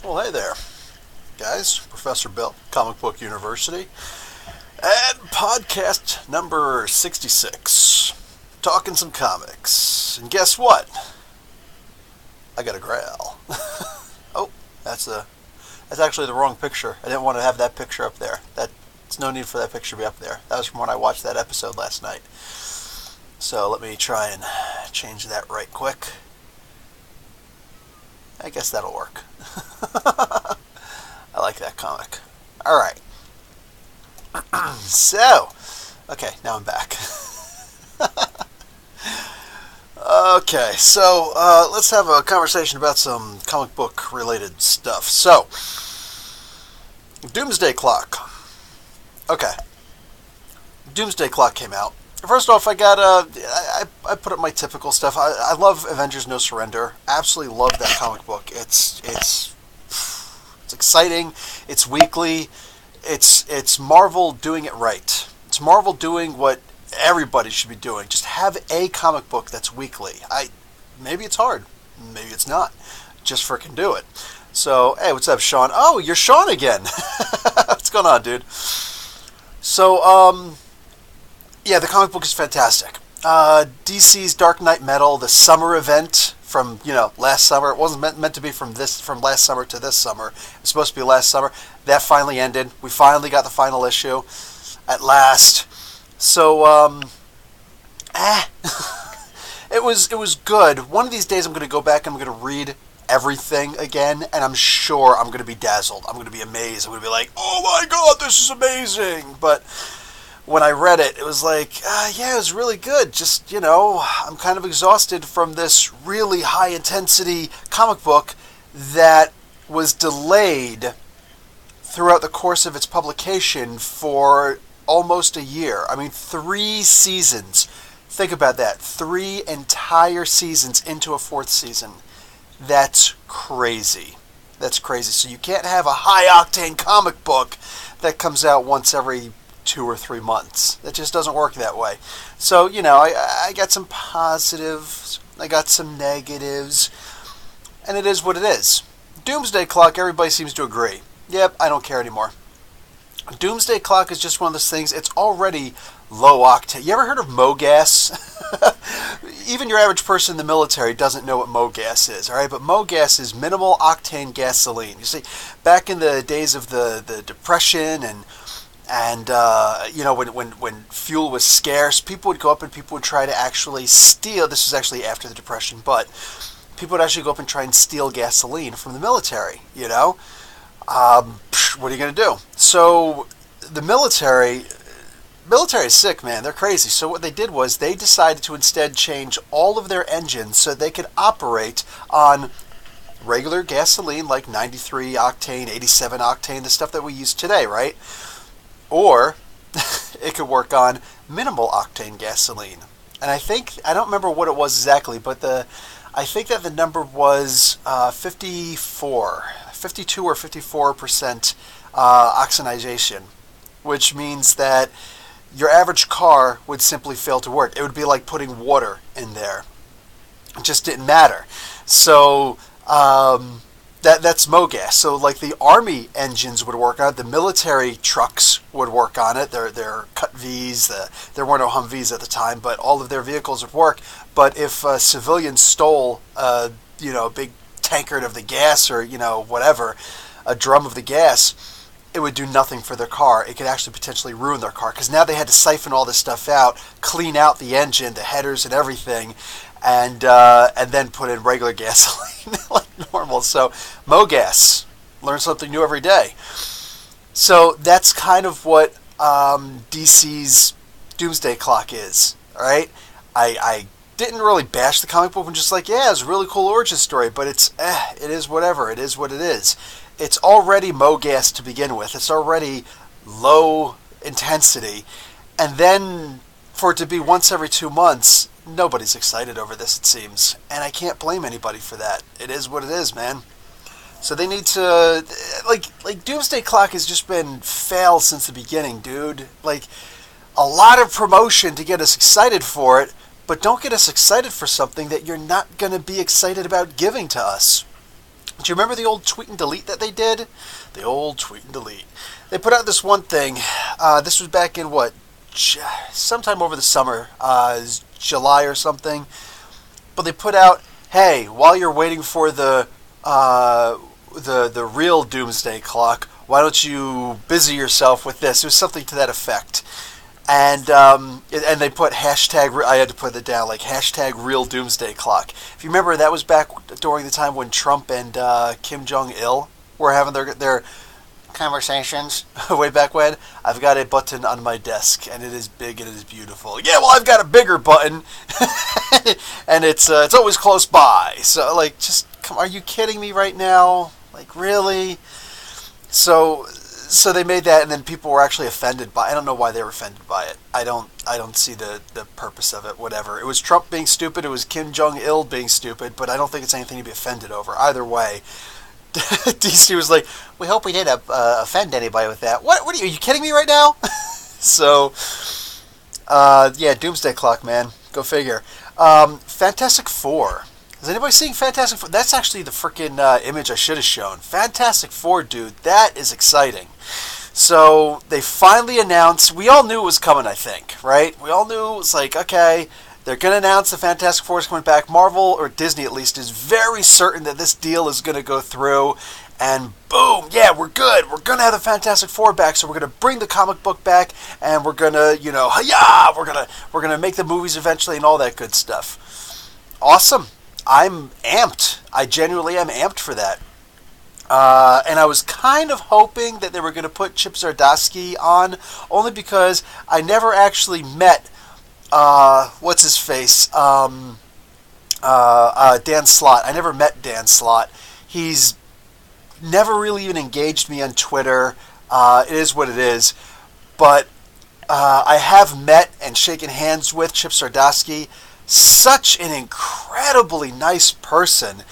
Well, hey there, guys. Professor Bill, Comic Book University, and podcast number 66. Talking some comics. And guess what? I got a Grail. Oh, that's actually the wrong picture. I didn't want to have that picture up there. There's no need for that picture to be up there. That was from when I watched that episode last night. So let me try and change that right quick. I guess that'll work. I like that comic. Alright. Okay, now I'm back. Okay, so let's have a conversation about some comic book related stuff. So, Doomsday Clock. Okay. Doomsday Clock came out. First off, I put up my typical stuff. I love Avengers No Surrender. Absolutely love that comic book. It's exciting. It's weekly. It's Marvel doing it right. It's Marvel doing what everybody should be doing. Just have a comic book that's weekly. Maybe it's hard. Maybe it's not. Just frickin' do it. So, hey, what's up, Sean? Oh, you're Sean again. What's going on, dude? So, yeah, the comic book is fantastic. DC's Dark Knight Metal, the summer event from last summer. It wasn't meant to be from last summer to this summer. It was supposed to be last summer. That finally ended. We finally got the final issue at last. So it was good. One of these days I'm going to go back and I'm going to read everything again, and I'm sure I'm going to be dazzled. I'm going to be amazed. I'm going to be like, oh my god, this is amazing. But when I read it, it was like, yeah, it was really good. Just, I'm kind of exhausted from this really high-intensity comic book that was delayed throughout the course of its publication for almost a year. I mean, 3 seasons. Think about that. 3 entire seasons into a 4th season. That's crazy. That's crazy. So you can't have a high-octane comic book that comes out once every 2 or 3 months. It just doesn't work that way. So, I got some positives, I got some negatives, and it is what it is. Doomsday Clock, everybody seems to agree. Yep, I don't care anymore. Doomsday Clock is just one of those things, it's already low octane. You ever heard of MoGas? Even your average person in the military doesn't know what MoGas is, alright? But MoGas is minimal octane gasoline. You see, back in the days of the Depression and when fuel was scarce, people would go up and people would try to actually steal. This was actually after the Depression, but people would actually go up and try and steal gasoline from the military. What are you going to do? So the military is sick, man. They're crazy. So what they did was they decided to instead change all of their engines so they could operate on regular gasoline, like 93 octane, 87 octane, the stuff that we use today, right? Or it could work on minimal octane gasoline. And I don't remember what it was exactly, but I think that the number was 52 or 54% oxidization, which means that your average car would simply fail to work. It would be like putting water in there. It just didn't matter. So that's MoGas. So like the army engines would work on it, the military trucks would work on it. Their Cut Vs, there were no Humvees at the time, but all of their vehicles would work. But if civilians stole a big tankard of the gas or whatever, a drum of the gas, it would do nothing for their car. It could actually potentially ruin their car because now they had to siphon all this stuff out, clean out the engine, the headers and everything, and then put in regular gasoline like normal. So MoGas, learn something new every day. So that's kind of what DC's Doomsday Clock is. All right, I didn't really bash the comic book and just like, yeah, it's a really cool origin story, but it is whatever. It is what it is. It's already MoGas to begin with. It's already low intensity, and then for it to be once every 2 months, nobody's excited over this, it seems. And I can't blame anybody for that. It is what it is, man. So they need to, like Doomsday Clock has just been failed since the beginning, dude. Like, a lot of promotion to get us excited for it, but don't get us excited for something that you're not going to be excited about giving to us. Do you remember the old tweet and delete that they did? The old tweet and delete. They put out this one thing. This was back in what? Sometime over the summer, July or something. But they put out, hey, while you're waiting for the real doomsday clock, why don't you busy yourself with this? It was something to that effect. And they put hashtag, I had to put it down, like hashtag real doomsday clock. If you remember, that was back during the time when Trump and Kim Jong-il were having their conversations way back when. I've got a button on my desk, and it is big and it is beautiful. Yeah, well, I've got a bigger button, and it's always close by. So, like, just, come, are you kidding me right now? Like, really? So they made that, and then people were actually offended by it. I don't know why they were offended by it. I don't see the purpose of it, whatever. It was Trump being stupid, it was Kim Jong-il being stupid, but I don't think it's anything to be offended over. Either way, DC was like, we hope we didn't offend anybody with that. What are you kidding me right now? So, yeah, Doomsday Clock, man. Go figure. Fantastic Four. Is anybody seeing Fantastic Four? That's actually the freaking image I should have shown. Fantastic Four, dude. That is exciting. So, they finally announced, we all knew it was coming, I think, right? We all knew it was like, okay, they're going to announce the Fantastic Four is coming back. Marvel, or Disney at least, is very certain that this deal is going to go through. And boom, yeah, we're good. We're going to have the Fantastic Four back, so we're going to bring the comic book back, and we're going to, hi-yah, we're going to make the movies eventually and all that good stuff. Awesome. I'm amped. I genuinely am amped for that. And I was kind of hoping that they were going to put Chip Zdarsky on, only because I never actually met, what's his face, Dan Slott. I never met Dan Slott. He's never really even engaged me on Twitter. It is what it is. But I have met and shaken hands with Chip Zdarsky. Such an incredibly nice person.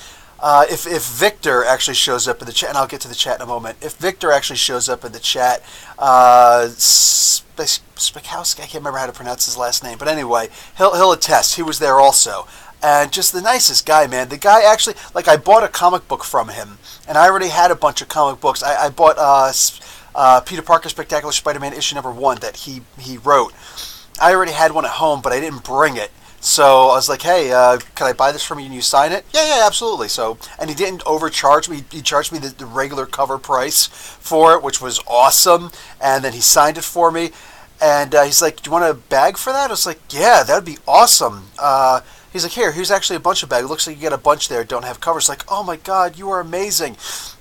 If Victor actually shows up in the chat, and I'll get to the chat in a moment. If Victor actually shows up in the chat, Spikowski, I can't remember how to pronounce his last name, but anyway, he'll attest. He was there also. And just the nicest guy, man. The guy actually, like, I bought a comic book from him, and I already had a bunch of comic books. I bought Peter Parker Spectacular Spider-Man issue number 1 that he wrote. I already had one at home, but I didn't bring it. So I was like, hey, can I buy this from you and you sign it? Yeah, absolutely. So, and he didn't overcharge me. He charged me the regular cover price for it, which was awesome. And then he signed it for me. And he's like, do you want a bag for that? I was like, yeah, that would be awesome. He's like, here's actually a bunch of bags. It looks like you got a bunch there. Don't have covers. Like, oh my God, you are amazing.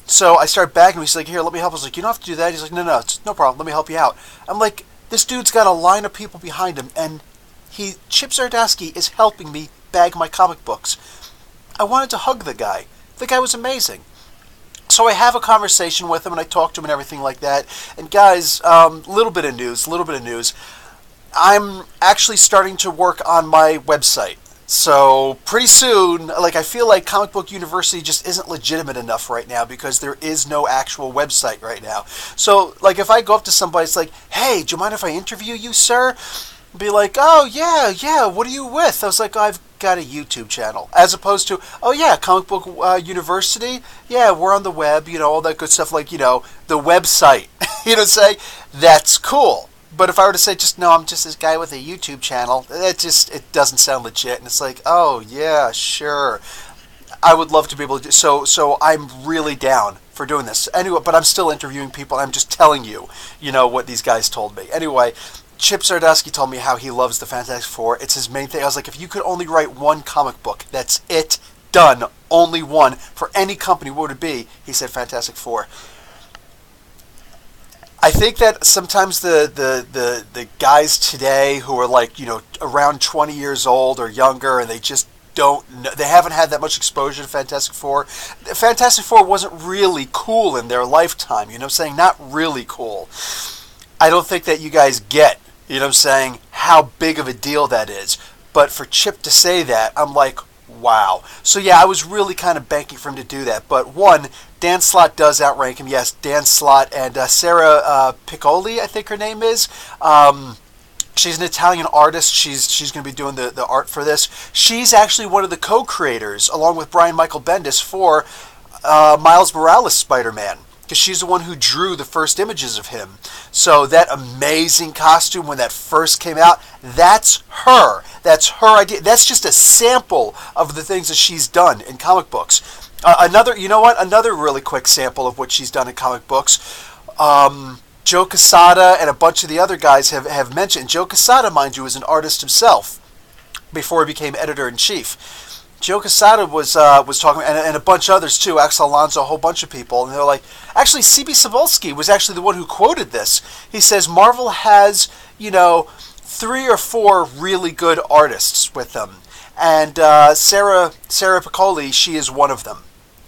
So I started bagging him. He's like, here, let me help. I was like, you don't have to do that. He's like, no, it's no problem. Let me help you out. I'm like, this dude's got a line of people behind him, and Chip Zdarsky is helping me bag my comic books. I wanted to hug the guy. The guy was amazing. So I have a conversation with him, and I talk to him and everything like that. And guys, little bit of news. I'm actually starting to work on my website. So pretty soon, like, I feel like Comic Book University just isn't legitimate enough right now because there is no actual website right now. So, like, if I go up to somebody, it's like, hey, do you mind if I interview you, sir? Be like, oh, yeah, what are you with? I was like, I've got a YouTube channel. As opposed to, oh, yeah, Comic Book University? Yeah, we're on the web, all that good stuff, like, the website. Say, that's cool. But if I were to say, I'm just this guy with a YouTube channel, it doesn't sound legit. And it's like, oh, yeah, sure. I would love to be able to do so I'm really down for doing this. Anyway, but I'm still interviewing people. I'm just telling you, what these guys told me. Anyway, Chip Zdarsky told me how he loves the Fantastic Four. It's his main thing. I was like, if you could only write one comic book, that's it, done, only one, for any company, what would it be? He said Fantastic Four. I think that sometimes the guys today who are like, around 20 years old or younger, and they just don't know, they haven't had that much exposure to Fantastic Four. Fantastic Four wasn't really cool in their lifetime, what I'm saying? Not really cool. I don't think that you guys get, how big of a deal that is. But for Chip to say that, I'm like, wow. So yeah, I was really kind of banking for him to do that. But one, Dan Slott does outrank him. Yes, Dan Slott and Sarah Piccoli, I think her name is. She's an Italian artist. She's going to be doing the art for this. She's actually one of the co-creators, along with Brian Michael Bendis, for Miles Morales Spider-Man, because she's the one who drew the first images of him. So that amazing costume when that first came out, that's her. That's her idea. That's just a sample of the things that she's done in comic books. Another really quick sample of what she's done in comic books. Joe Quesada and a bunch of the other guys have mentioned. Joe Quesada, mind you, is an artist himself before he became editor-in-chief. Joe Quesada was talking, and a bunch of others too, Axel Alonso, a whole bunch of people, and they're like, actually, C.B. Cebulski was actually the one who quoted this. He says, Marvel has, 3 or 4 really good artists with them, and Sarah Piccoli, she is one of them.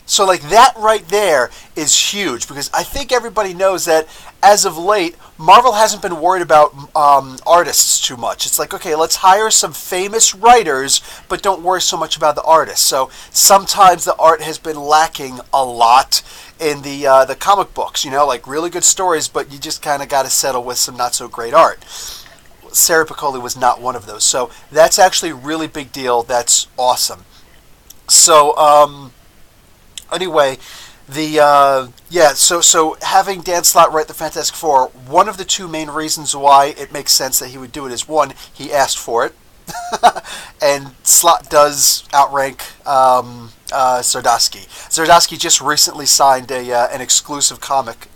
So, like, that right there is huge, because I think everybody knows that, as of late, Marvel hasn't been worried about artists too much. It's like, okay, let's hire some famous writers, but don't worry so much about the artists. So, sometimes the art has been lacking a lot in the comic books, like really good stories, but you just kind of got to settle with some not-so-great art. Sarah Piccoli was not one of those. So, that's actually a really big deal. That's awesome. So, anyway, so having Dan Slott write the Fantastic Four, one of the 2 main reasons why it makes sense that he would do it is, 1, he asked for it, and Slott does outrank Zardosky. Zardosky just recently signed an exclusive comic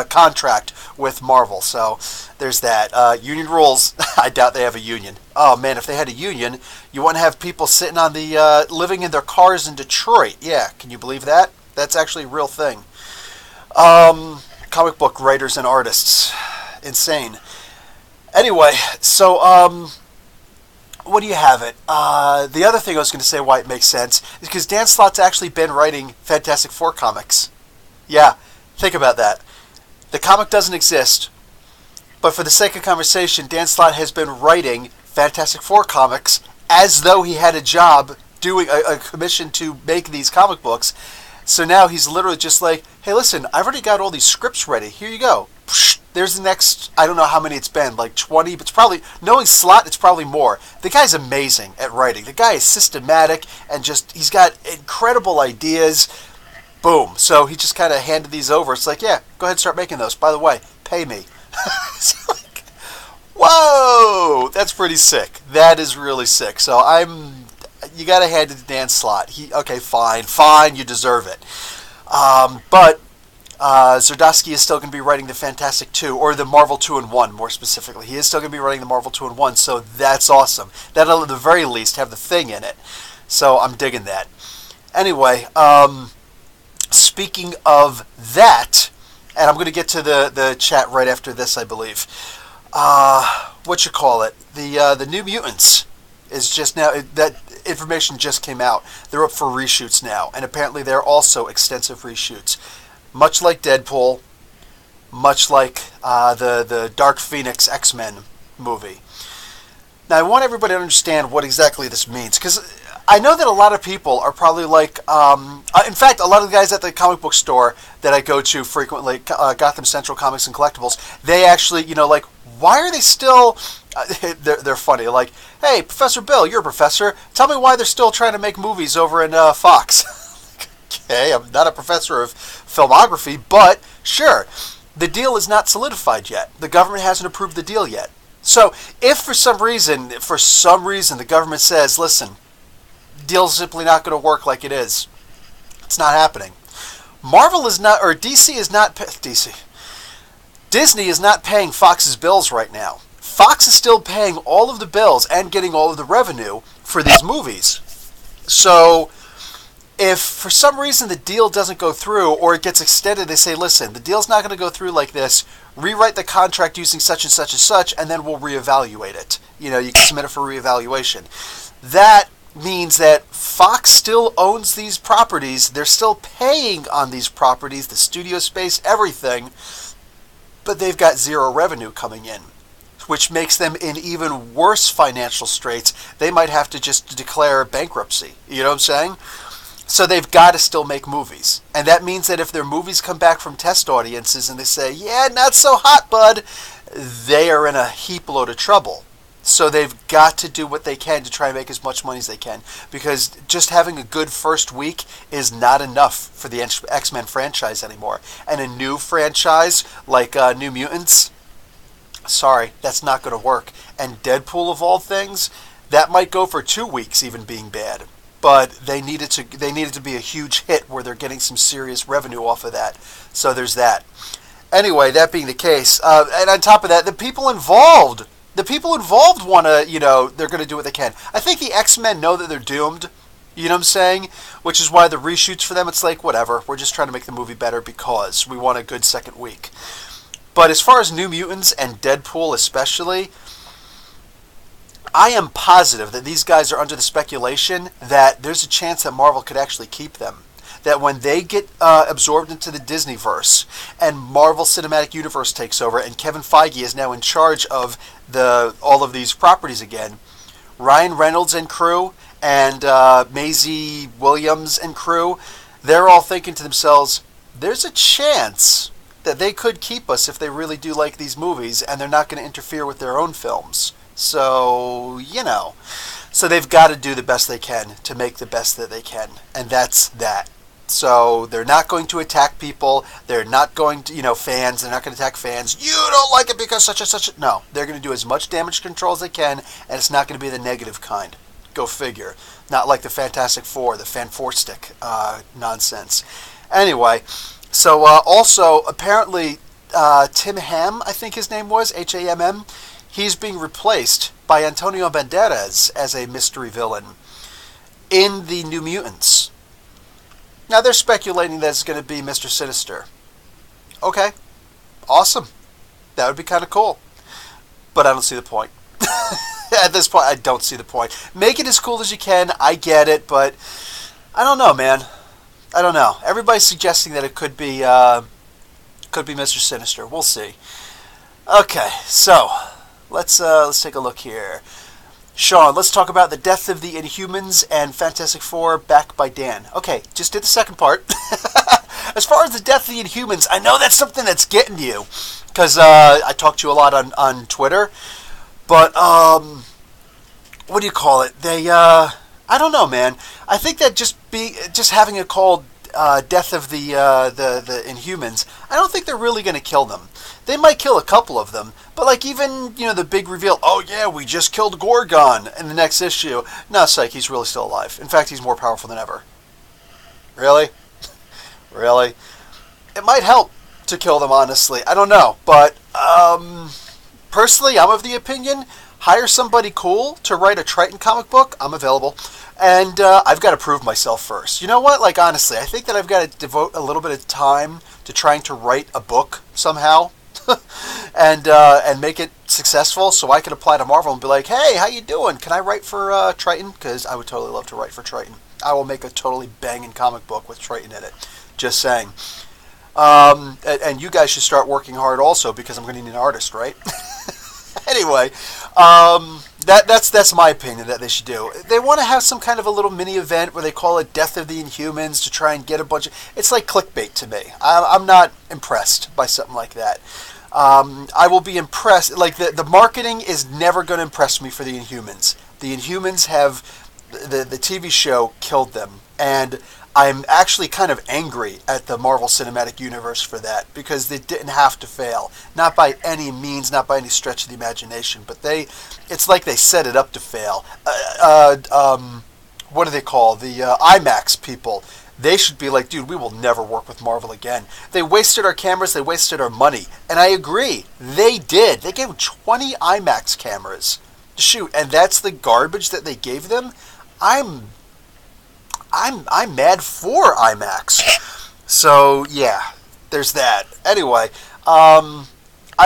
contract with Marvel, so there's that. Union rules. I doubt they have a union. Oh man, if they had a union, you wouldn't have people sitting on the living in their cars in Detroit. Yeah, can you believe that? That's actually a real thing. Comic book writers and artists, insane. Anyway, so what do you have it? The other thing I was going to say why it makes sense is because Dan Slott's actually been writing Fantastic Four comics. Yeah, think about that. The comic doesn't exist, but for the sake of conversation, Dan Slott has been writing Fantastic Four comics as though he had a job doing a commission to make these comic books. So now he's literally just like, hey, listen, I've already got all these scripts ready. Here you go. There's the next, I don't know how many it's been, like 20, but it's probably, knowing Slott, it's probably more. The guy's amazing at writing. The guy is systematic and just, he's got incredible ideas. Boom. So he just kind of handed these over. It's like, yeah, go ahead and start making those. By the way, pay me. It's like, whoa, that's pretty sick. That is really sick. So you got to hand it to Dan Slott. Okay, fine, you deserve it. But Zardosky is still going to be writing the Fantastic 2, or the Marvel 2-in-1 more specifically. He is still going to be writing the Marvel 2-in-1, so that's awesome. That'll at the very least have the Thing in it. So I'm digging that. Anyway, speaking of that, and I'm going to get to the chat right after this, I believe. The New Mutants is just now, that information just came out. They're up for reshoots now, and apparently they're also extensive reshoots. Much like Deadpool, much like the Dark Phoenix X-Men movie. Now, I want everybody to understand what exactly this means, because I know that a lot of people are probably like, in fact, a lot of the guys at the comic book store that I go to frequently, Gotham Central Comics and Collectibles, they actually, like, why are they still, they're funny, like, hey, Professor Bill, you're a professor, tell me why they're still trying to make movies over in Fox. Okay, I'm not a professor of filmography, but sure, the deal is not solidified yet. The government hasn't approved the deal yet. So if for some reason the government says, listen, the deal's simply not going to work like it is, it's not happening. Marvel is not, or DC is not, Disney is not paying Fox's bills right now. Fox is still paying all of the bills and getting all of the revenue for these movies. So if for some reason the deal doesn't go through or it gets extended, they say, listen, the deal's not going to go through like this. Rewrite the contract using such and such and such, and then we'll reevaluate it. You can submit it for reevaluation. That means that Fox still owns these properties. They're still paying on these properties, the studio space, everything, but they've got zero revenue coming in, which makes them in even worse financial straits. They might have to just declare bankruptcy. You know what I'm saying? So they've got to still make movies. And that means that if their movies come back from test audiences and they say, yeah, not so hot, bud, they are in a heap load of trouble. So they've got to do what they can to try and make as much money as they can, because just having a good first week is not enough for the X-Men franchise anymore. And a new franchise like New Mutants, sorry, that's not going to work. And Deadpool, of all things, that might go for 2 weeks even being bad. But they needed to be a huge hit where they're getting some serious revenue off of that. So there's that. Anyway, that being the case, and on top of that, the people involved want to, they're going to do what they can. I think the X-Men know that they're doomed, you know what I'm saying? Which is why the reshoots for them, it's like, whatever, we're just trying to make the movie better because we want a good second week. But as far as New Mutants and Deadpool especially, I am positive that these guys are under the speculation that there's a chance that Marvel could actually keep them. That when they get absorbed into the Disneyverse and Marvel Cinematic Universe takes over and Kevin Feige is now in charge of all of these properties again, Ryan Reynolds and crew and Maisie Williams and crew, they're all thinking to themselves, there's a chance that they could keep us if they really do like these movies and they're not going to interfere with their own films. So, so they've got to do the best they can to make the best that they can, and that's that. So they're not going to attack people. They're not going to, fans. They're not going to attack fans. You don't like it because such and such. No, they're going to do as much damage control as they can, and it's not going to be the negative kind. Go figure. Not like the Fantastic Four, the Fanforstic nonsense. Anyway, so also apparently Tim Hamm, I think his name was, Hamm, he's being replaced by Antonio Banderas as a mystery villain in the New Mutants. Now, they're speculating that it's going to be Mr. Sinister. Okay. Awesome. That would be kind of cool. But I don't see the point. At this point, I don't see the point. Make it as cool as you can. I get it, but I don't know, man. I don't know. Everybody's suggesting that it could be Mr. Sinister. We'll see. Okay, so let's take a look here. Sean, let's talk about the death of the Inhumans and Fantastic Four back by Dan. Okay, just did the second part. As far as the death of the Inhumans, I know that's something that's getting to you. Because I talk to you a lot on Twitter. But, what do you call it? I don't know, man. I think that just having it called death of the Inhumans, I don't think they're really going to kill them. They might kill a couple of them, but like even, the big reveal, oh yeah, we just killed Gorgon in the next issue. No, psych, he's really still alive. In fact, he's more powerful than ever. Really? Really? It might help to kill them, honestly. I don't know, but personally, I'm of the opinion, hire somebody cool to write a Triton comic book. I'm available. And I've got to prove myself first. You know what? Like, honestly, I think that I've got to devote a little bit of time to trying to write a book somehow. and make it successful so I can apply to Marvel and be like, hey, how you doing? Can I write for Triton? Because I would totally love to write for Triton. I will make a totally banging comic book with Triton in it. Just saying. And you guys should start working hard also because I'm going to need an artist, right? Anyway, that's my opinion that they should do. They want to have some kind of a little mini event where they call it Death of the Inhumans to try and get a bunch of... It's like clickbait to me. I'm not impressed by something like that. I will be impressed. Like, the marketing is never going to impress me for the Inhumans. The Inhumans have... The TV show killed them. And I'm actually kind of angry at the Marvel Cinematic Universe for that, because they didn't have to fail. Not by any means, not by any stretch of the imagination, but it's like they set it up to fail. What do they call? The IMAX people. They should be like, dude, we will never work with Marvel again. They wasted our cameras, they wasted our money. And I agree, they did. They gave them 20 IMAX cameras to shoot, and that's the garbage that they gave them. I'm mad for IMAX. So, yeah, there's that. Anyway, I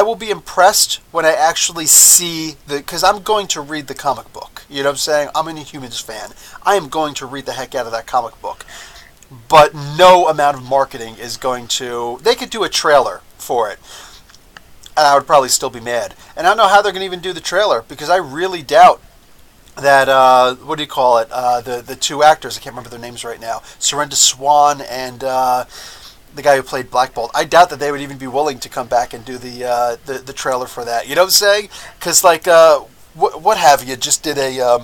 will be impressed when I actually see because I'm going to read the comic book. You know what I'm saying? I'm an Inhumans fan. I am going to read the heck out of that comic book. But no amount of marketing is going to... They could do a trailer for it, and I would probably still be mad. And I don't know how they're going to even do the trailer, because I really doubt that, what do you call it, the two actors, I can't remember their names right now, Surrender Swan and the guy who played Black Bolt, I doubt that they would even be willing to come back and do the trailer for that. You know what I'm saying? Because, like, what have you, just did a,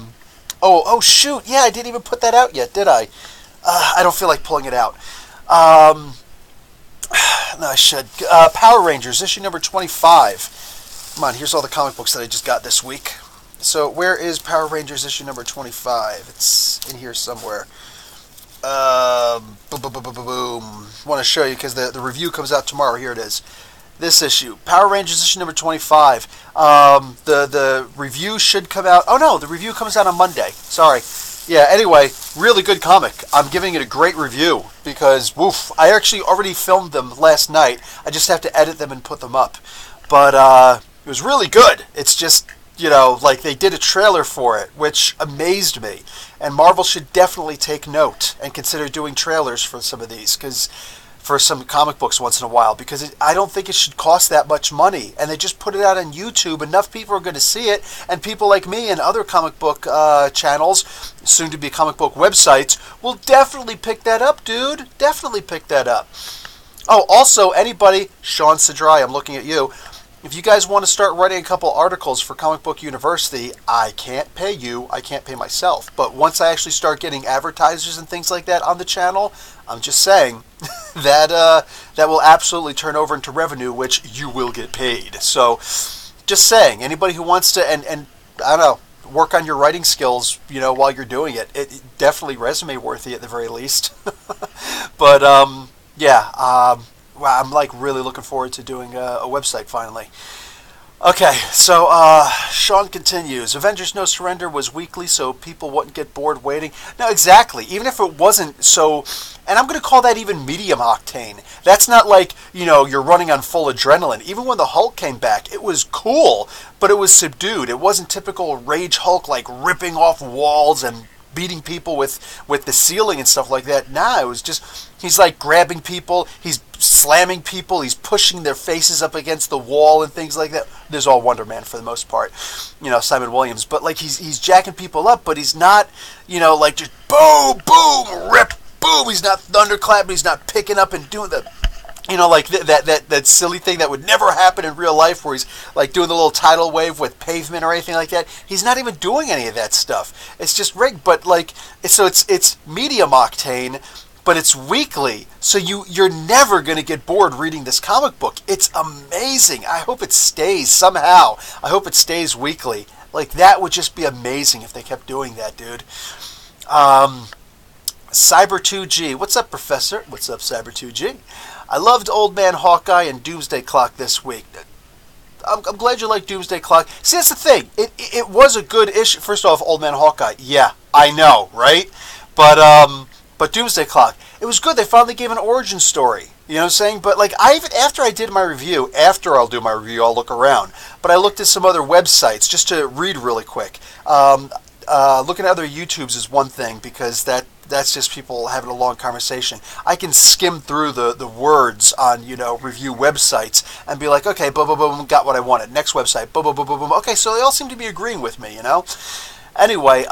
oh, shoot, yeah, I didn't even put that out yet, did I? I don't feel like pulling it out. No, I should. Power Rangers, issue number 25. Come on, here's all the comic books that I just got this week. So, where is Power Rangers issue number 25? It's in here somewhere. Boom. Want to show you because the review comes out tomorrow. Here it is. This issue, Power Rangers issue number 25. The review should come out. Oh no, the review comes out on Monday. Sorry. Yeah. Anyway, really good comic. I'm giving it a great review because I actually already filmed them last night. I just have to edit them and put them up. But it was really good. It's just, like they did a trailer for it, which amazed me. And Marvel should definitely take note and consider doing trailers for some of these, for some comic books once in a while, because I don't think it should cost that much money. And they just put it out on YouTube. Enough people are going to see it, and people like me and other comic book channels, soon to be comic book websites, will definitely pick that up, dude. Definitely pick that up. Oh, also, anybody, Sean S.h.i.e.l.d., I'm looking at you. If you guys want to start writing a couple articles for Comic Book University, I can't pay you. I can't pay myself. But once I actually start getting advertisers and things like that on the channel, I'm just saying that will absolutely turn over into revenue, which you will get paid. So, just saying, anybody who wants to, and I don't know, work on your writing skills, while you're doing it, it definitely resume worthy at the very least. But yeah. Wow, I'm like really looking forward to doing a website finally. Okay, so Sean continues. Avengers No Surrender was weekly, so people wouldn't get bored waiting. No, exactly. Even if it wasn't so, and I'm going to call that even medium octane. That's not like, you're running on full adrenaline. Even when the Hulk came back, it was cool, but it was subdued. It wasn't typical Rage Hulk, like ripping off walls and beating people with the ceiling and stuff like that. Nah, it was just, he's like grabbing people, he's slamming people, he's pushing their faces up against the wall and things like that. There's all Wonder Man for the most part, Simon Williams, but like he's jacking people up, but he's not, like just boom, boom, rip, boom. He's not thunderclapping, he's not picking up and doing the, like that silly thing that would never happen in real life where he's like doing the little tidal wave with pavement or anything like that. He's not even doing any of that stuff. It's just rigged, but like, it's medium octane, but it's weekly, so you're never going to get bored reading this comic book. It's amazing. I hope it stays somehow. I hope it stays weekly. Like, that would just be amazing if they kept doing that, dude. Cyber2G. What's up, Professor? What's up, Cyber2G? I loved Old Man Hawkeye and Doomsday Clock this week. I'm glad you like Doomsday Clock. See, that's the thing. It was a good issue. First off, Old Man Hawkeye. Yeah, I know, right? But Doomsday Clock, it was good. They finally gave an origin story. You know what I'm saying? But like, after I did my review, after I'll do my review, I'll look around. But I looked at some other websites just to read really quick. Looking at other YouTubes is one thing, because that's just people having a long conversation. I can skim through the words on, review websites and be like, okay, boom, boom, boom, got what I wanted. Next website, boom, boom, boom, boom, boom. Okay, so they all seem to be agreeing with me, Anyway,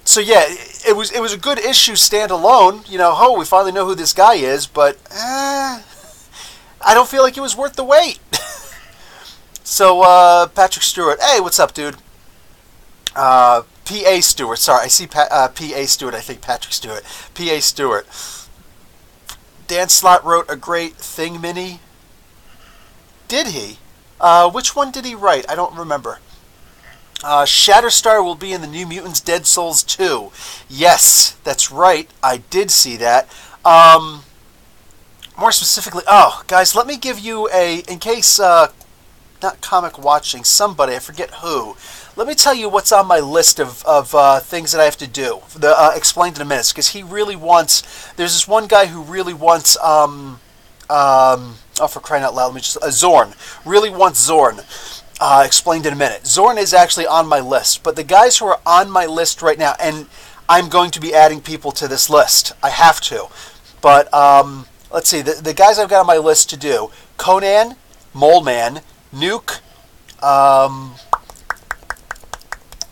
so yeah, it was a good issue standalone. We finally know who this guy is, but I don't feel like it was worth the wait. So, Patrick Stewart. Hey, what's up, dude? P.A. Stewart. Sorry, I see P.A. Stewart. I think Patrick Stewart. P.A. Stewart. Dan Slott wrote a great thing mini. Did he? Which one did he write? I don't remember. Shatterstar will be in the New Mutants Dead Souls 2. Yes, that's right. I did see that. More specifically, guys, let me give you in case, not comic watching, somebody, I forget who. Let me tell you what's on my list of things that I have to do. Explained in a minute, because he really wants. There's this one guy who really wants. For crying out loud, let me just. Zorn really wants Zorn. Explained in a minute. Zorn is actually on my list, but the guys who are on my list right now, and I'm going to be adding people to this list. I have to, but let's see. The guys I've got on my list to do: Conan, Mole Man, Nuke.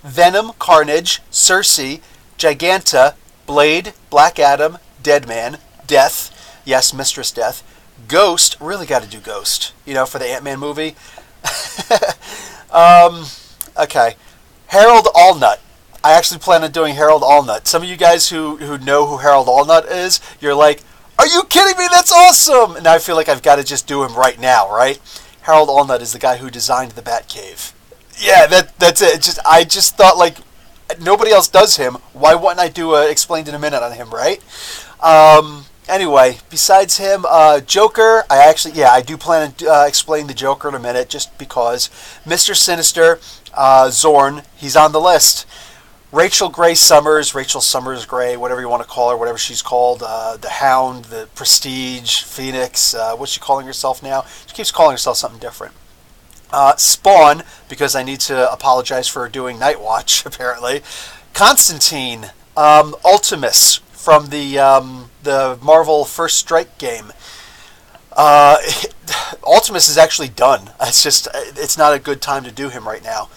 Venom, Carnage, Circe, Giganta, Blade, Black Adam, Deadman, Death, yes, Mistress Death, Ghost, really got to do Ghost, for the Ant-Man movie. Okay, Harold Allnut. I actually plan on doing Harold Allnut. Some of you guys who know who Harold Allnut is, you're like, are you kidding me? That's awesome! And I feel like I've got to just do him right now, right? Harold Allnut is the guy who designed the Batcave. Yeah, that's it. I just thought, like, nobody else does him. Why wouldn't I do a Explained in a Minute on him, right? Anyway, besides him, Joker, I do plan to explain the Joker in a minute, just because. Mr. Sinister, Zorn, he's on the list. Rachel Summers Gray, whatever you want to call her, whatever she's called, the Hound, the Prestige, Phoenix, what's she calling herself now? She keeps calling herself something different. Spawn, because I need to apologize for doing Night Watch, apparently. Constantine, Ultimus, from the Marvel First Strike game. Ultimus is actually done. It's not a good time to do him right now.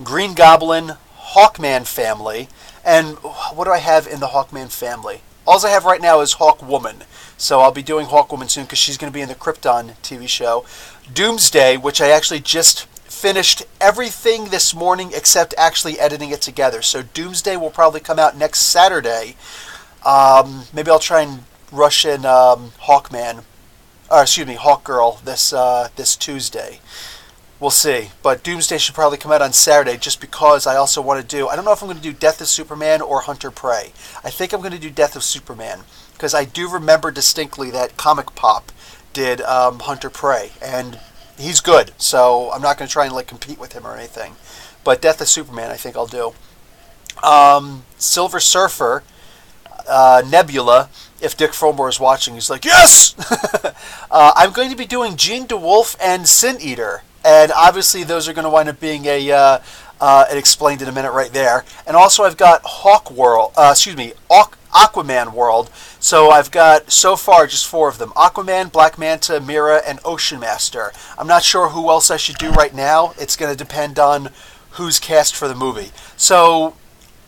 Green Goblin, Hawkman family, and what do I have in the Hawkman family? All I have right now is Hawkwoman, so I'll be doing Hawkwoman soon because she's going to be in the Krypton TV show. Doomsday, which I actually just finished everything this morning except actually editing it together, so Doomsday will probably come out next Saturday. Maybe I'll try and rush in Hawkgirl this Tuesday. We'll see. But Doomsday should probably come out on Saturday just because I also want to do... I don't know if I'm going to do Death of Superman or Hunter Prey. I think I'm going to do Death of Superman because I do remember distinctly that Comic Pop did Hunter Prey, and he's good. So I'm not going to try and compete with him or anything. But Death of Superman I think I'll do. Silver Surfer, Nebula... If Dick Fromore is watching, he's like, yes! I'm going to be doing Jean DeWolf and Sin Eater. And obviously those are going to wind up being an Explained in a Minute right there. And also I've got Aquaman World. So I've got, so far, just 4 of them. Aquaman, Black Manta, Mira, and Ocean Master. I'm not sure who else I should do right now. It's going to depend on who's cast for the movie. So...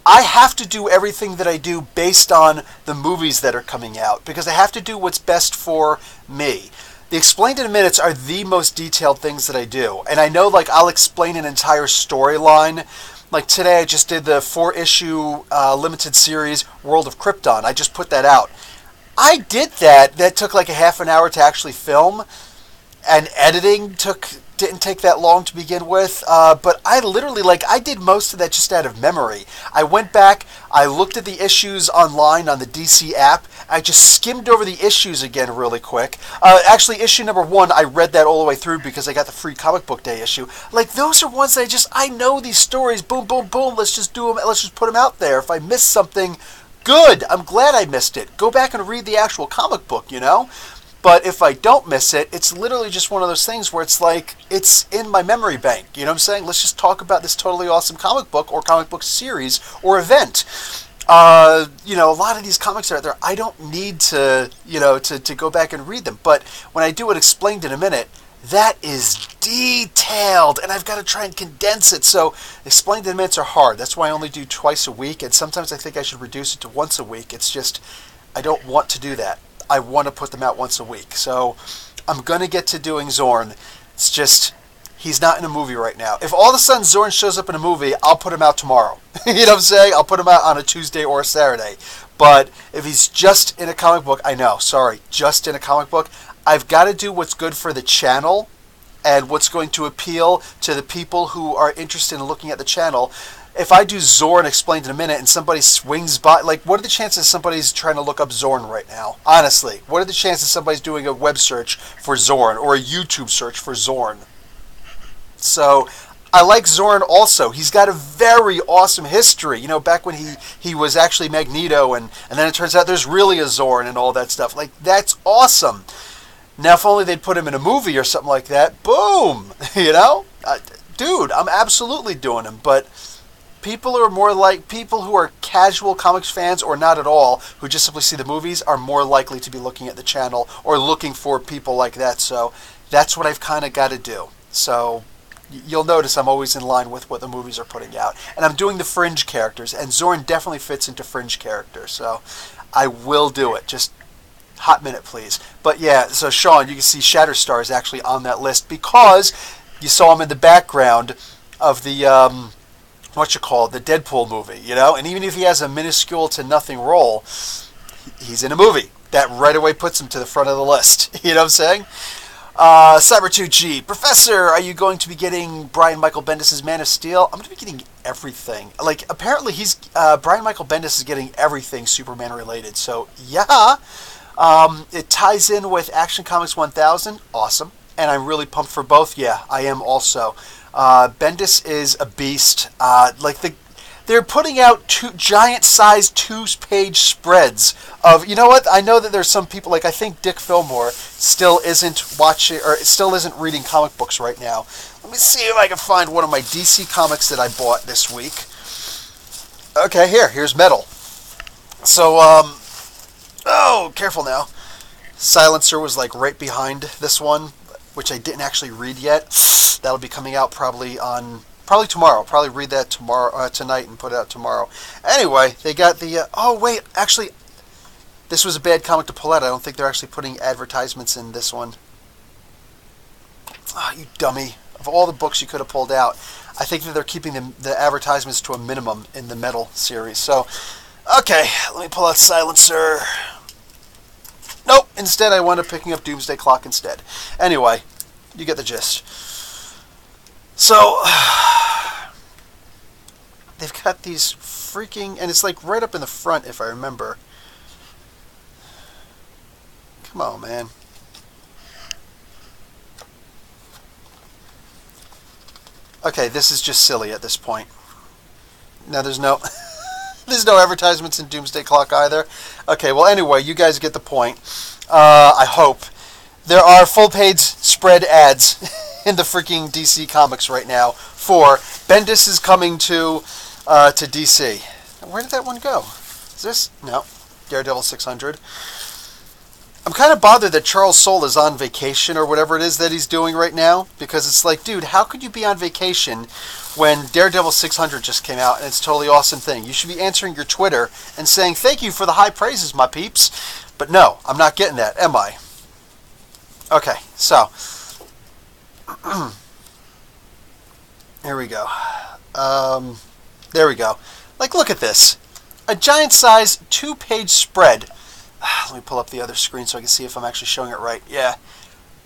I have to do everything that I do based on the movies that are coming out because I have to do what's best for me. The Explained in a Minutes are the most detailed things that I do. And I know I'll explain an entire storyline. Like today I just did the 4-issue limited series World of Krypton. I just put that out. I did that. That took a half an hour to actually film. And editing didn't take that long to begin with, but I literally, I did most of that just out of memory. I went back, I looked at the issues online on the DC app, I just skimmed over the issues again really quick. Actually, issue number 1, I read that all the way through because I got the free Comic Book Day issue. Those are ones that I know these stories, boom, boom, boom, let's just do them, let's just put them out there. If I miss something, good, I'm glad I missed it. Go back and read the actual comic book, But if I don't miss it, it's literally just one of those things where it's in my memory bank. You know what I'm saying? Let's just talk about this totally awesome comic book or comic book series or event. A lot of these comics are out there. I don't need to go back and read them. But when I do it Explained in a Minute, that is detailed, and I've got to try and condense it. So Explained in Minutes are hard. That's why I only do twice a week, and sometimes I think I should reduce it to once a week. It's just I don't want to do that. I want to put them out once a week. So I'm going to get to doing Zorn. It's just, he's not in a movie right now. If all of a sudden Zorn shows up in a movie, I'll put him out tomorrow. You know what I'm saying? I'll put him out on a Tuesday or a Saturday. But if he's just in a comic book, just in a comic book, I've got to do what's good for the channel and what's going to appeal to the people who are interested in looking at the channel. If I do Zorn Explained in a Minute and somebody swings by, what are the chances somebody's trying to look up Zorn right now? Honestly, what are the chances somebody's doing a web search for Zorn or a YouTube search for Zorn? So, I like Zorn also. He's got a very awesome history. Back when he was actually Magneto and then it turns out there's really a Zorn and all that stuff. That's awesome. Now, if only they'd put him in a movie or something like that, boom! Dude, I'm absolutely doing him, but... People who are casual comics fans or not at all, who just simply see the movies, are more likely to be looking at the channel or looking for people like that. So that's what I've kind of got to do. So you'll notice I'm always in line with what the movies are putting out. And I'm doing the fringe characters, and Zorn definitely fits into fringe characters. So I will do it. Just hot minute, please. But yeah, so Sean, you can see Shatterstar is actually on that list because you saw him in the background of the... the Deadpool movie, you know? And even if he has a minuscule to nothing role, he's in a movie. That right away puts him to the front of the list. You know what I'm saying? Cyber2G, Professor, are you going to be getting Brian Michael Bendis' Man of Steel? I'm going to be getting everything. Like, apparently Brian Michael Bendis is getting everything Superman related. So, yeah. It ties in with Action Comics 1000. Awesome. And I'm really pumped for both. Yeah, I am also. Bendis is a beast. They're putting out giant-sized two-page spreads of, you know what? I know that there's some people, like I think Dick Fillmore still isn't watching or still isn't reading comic books right now. Let me see if I can find one of my DC comics that I bought this week. Okay, here's Metal. So, oh, careful now. Silencer was like right behind this one, which I didn't actually read yet. That'll be coming out probably tomorrow. Probably read that tonight and put it out tomorrow. Anyway, they got the... oh, wait. Actually, this was a bad comic to pull out. I don't think they're actually putting advertisements in this one. Ah, you dummy. Of all the books you could have pulled out, I think that they're keeping the advertisements to a minimum in the Metal series. So, okay. Let me pull out Silencer. Nope. Instead, I wound up picking up Doomsday Clock instead. Anyway, you get the gist. So, they've got these freaking... and it's like right up in the front, if I remember. Come on, man. Okay, this is just silly at this point. Now, there's no... there's no advertisements in Doomsday Clock either. Okay, well, anyway, you guys get the point. I hope. There are full-page spread ads in the freaking DC Comics right now for Bendis is coming to DC. Where did that one go? Is this? No. Daredevil 600. I'm kind of bothered that Charles Soule is on vacation or whatever it is that he's doing right now, because it's like, dude, how could you be on vacation when Daredevil 600 just came out and it's a totally awesome thing? You should be answering your Twitter and saying, thank you for the high praises, my peeps. But no, I'm not getting that, am I? Okay, so... here we go. There we go. Like, look at this. A giant-sized two-page spread. Let me pull up the other screen so I can see if I'm actually showing it right. Yeah.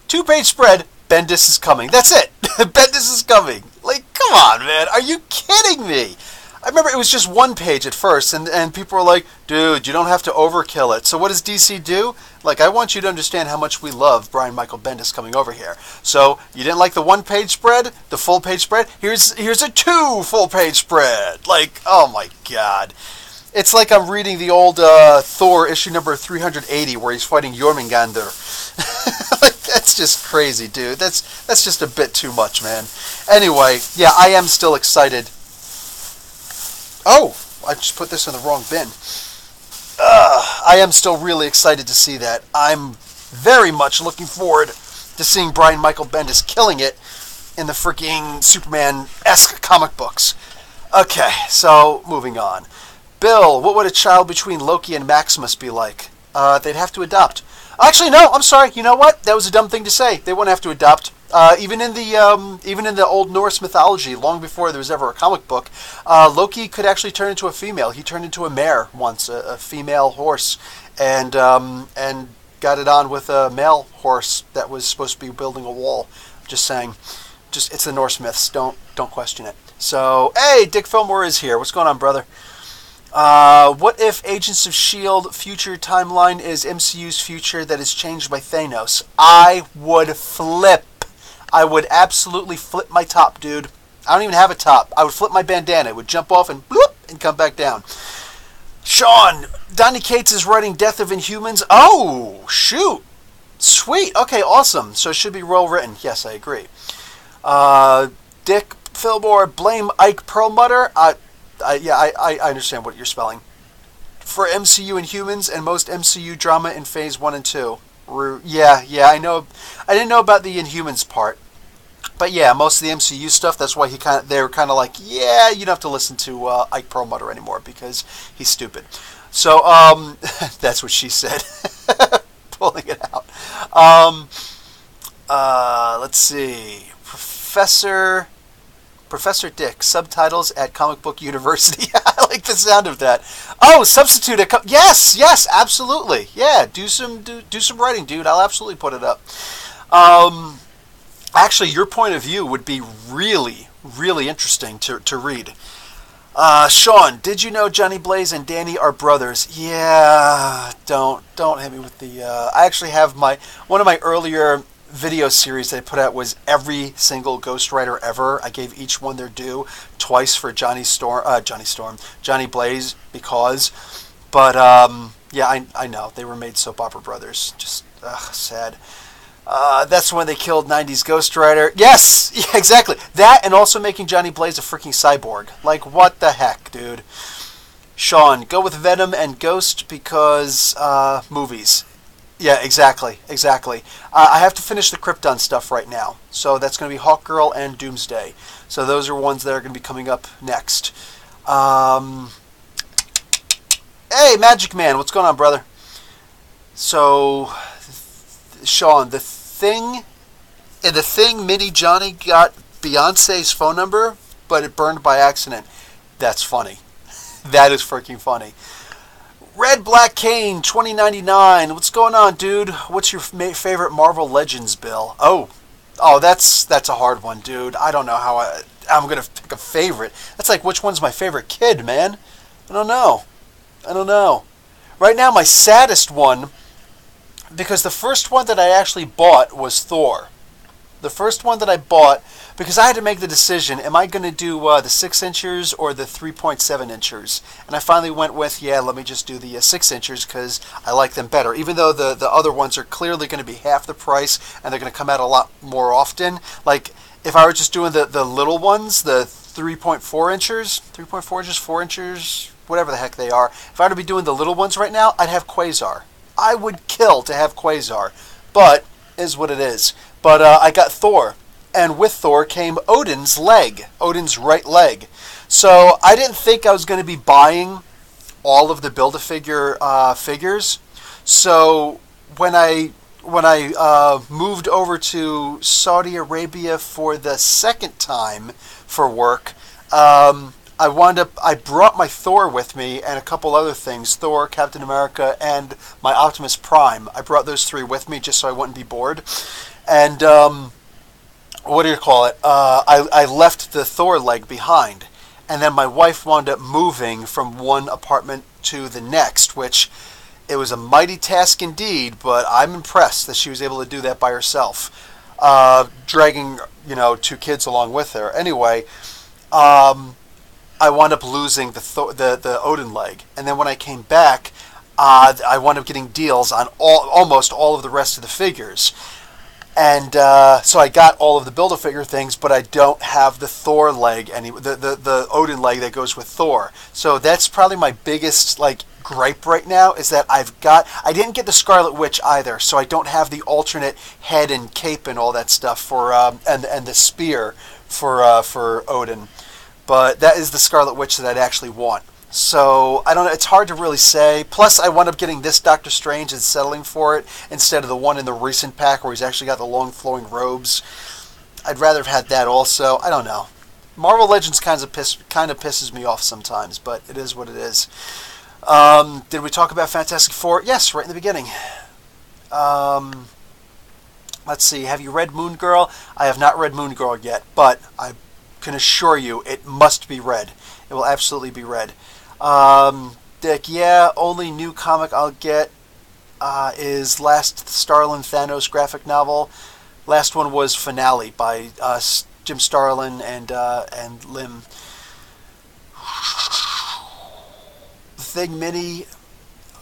Two-page spread, Bendis is coming. That's it. Bendis is coming. Like, come on, man. Are you kidding me? I remember it was just one page at first, and people were like, dude, you don't have to overkill it. So what does DC do? Like, I want you to understand how much we love Brian Michael Bendis coming over here. So, you didn't like the one-page spread? The full-page spread? Here's a two full-page spread. Like, oh my god. It's like I'm reading the old Thor issue number 380 where he's fighting Jormungandr. Like, that's just crazy, dude. That's just a bit too much, man. Anyway, yeah, I am still excited. Oh, I just put this in the wrong bin. I am still really excited to see that. I'm very much looking forward to seeing Brian Michael Bendis killing it in the freaking Superman-esque comic books. Okay, so moving on. Bill, what would a child between Loki and Maximus be like? They'd have to adopt. Actually, no, I'm sorry. You know what? That was a dumb thing to say. They wouldn't have to adopt. Even in the old Norse mythology, long before there was ever a comic book, Loki could actually turn into a female. He turned into a mare once, a female horse, and got it on with a male horse that was supposed to be building a wall. Just saying, it's the Norse myths. Don't question it. So, hey, Dick Fillmore is here. What's going on, brother? What if Agents of S.h.i.e.l.d. future timeline is MCU's future that is changed by Thanos? I would flip. I would absolutely flip my top, dude. I don't even have a top. I would flip my bandana. It would jump off and bloop and come back down. Sean, Donny Cates is writing Death of Inhumans. Oh, shoot. Sweet. Okay, awesome. So it should be well written. Yes, I agree. Dick Fillmore, blame Ike Perlmutter. I understand what you're spelling. For MCU Inhumans and most MCU drama in Phase 1 and 2. Yeah, I know. I didn't know about the Inhumans part. But yeah, most of the MCU stuff, that's why they were kind of like, yeah, you don't have to listen to Ike Perlmutter anymore because he's stupid. So, that's what she said. Pulling it out. Let's see. Professor Professor Dick, subtitles at Comic Book University. I like the sound of that. Oh, substitute at yes, absolutely. Yeah, do some writing, dude. I'll absolutely put it up. Actually, your point of view would be really, really interesting to read. Sean, did you know Johnny Blaze and Danny are brothers? Yeah, don't hit me with the. I actually have one of my earlier video series that I put out was every single Ghost Rider ever. I gave each one their due twice for Johnny Blaze because, but yeah, I know they were made soap opera brothers. Just sad. That's when they killed 90s Ghost Rider. Yes! Yeah, exactly. That and also making Johnny Blaze a freaking cyborg. Like, what the heck, dude? Sean, go with Venom and Ghost because movies. Yeah, exactly. I have to finish the Krypton stuff right now. So that's going to be Hawkgirl and Doomsday. So those are ones that are going to be coming up next. Hey, Magic Man, what's going on, brother? So, Sean, the Thing Mini Johnny got Beyonce's phone number, but it burned by accident. That's funny. That is freaking funny. Red Black Kane 2099. What's going on, dude? What's your favorite Marvel Legends, Bill? Oh, that's a hard one, dude. I don't know how I'm gonna pick a favorite. That's like which one's my favorite kid, man? I don't know. Right now, my saddest one. Because the first one that I actually bought was Thor. The first one that I bought, because I had to make the decision, am I going to do the 6 inchers or the 3.7 inchers? And I finally went with, let me just do the 6 inchers because I like them better. Even though the other ones are clearly going to be half the price and they're going to come out a lot more often. Like, if I were just doing the little ones, the 3.4 inches, 4 inches, whatever the heck they are. If I were to be doing the little ones right now, I'd have Quasar. I would kill to have Quasar, but is what it is. But I got Thor, and with Thor came Odin's leg, Odin's right leg. So I didn't think I was going to be buying all of the Build-A-Figure figures. So when I moved over to Saudi Arabia for the second time for work, I brought my Thor with me and a couple other things, Thor, Captain America, and my Optimus Prime. I brought those 3 with me just so I wouldn't be bored. And, what do you call it? I left the Thor leg behind. And then my wife wound up moving from one apartment to the next, which it was a mighty task indeed, but I'm impressed that she was able to do that by herself. Dragging, 2 kids along with her. Anyway, I wound up losing the Odin leg, and then when I came back, I wound up getting deals on almost all of the rest of the figures, and so I got all of the Build-A-Figure things, but I don't have the Thor leg the Odin leg that goes with Thor. So that's probably my biggest gripe right now is that I didn't get the Scarlet Witch either, so I don't have the alternate head and cape and all that stuff for and the spear for Odin. But that is the Scarlet Witch that I'd actually want. So, I don't know, it's hard to really say. Plus, I wound up getting this Doctor Strange and settling for it instead of the one in the recent pack where he's actually got the long flowing robes. I'd rather have had that also. I don't know. Marvel Legends kind of pisses me off sometimes, but it is what it is. Did we talk about Fantastic Four? Yes, right in the beginning. Let's see, have you read Moon Girl? I have not read Moon Girl yet, but I can assure you it must be read. It will absolutely be read. Dick, only new comic I'll get is last Starlin Thanos graphic novel. Last one was Finale by Jim Starlin and Lim. The Thing Mini,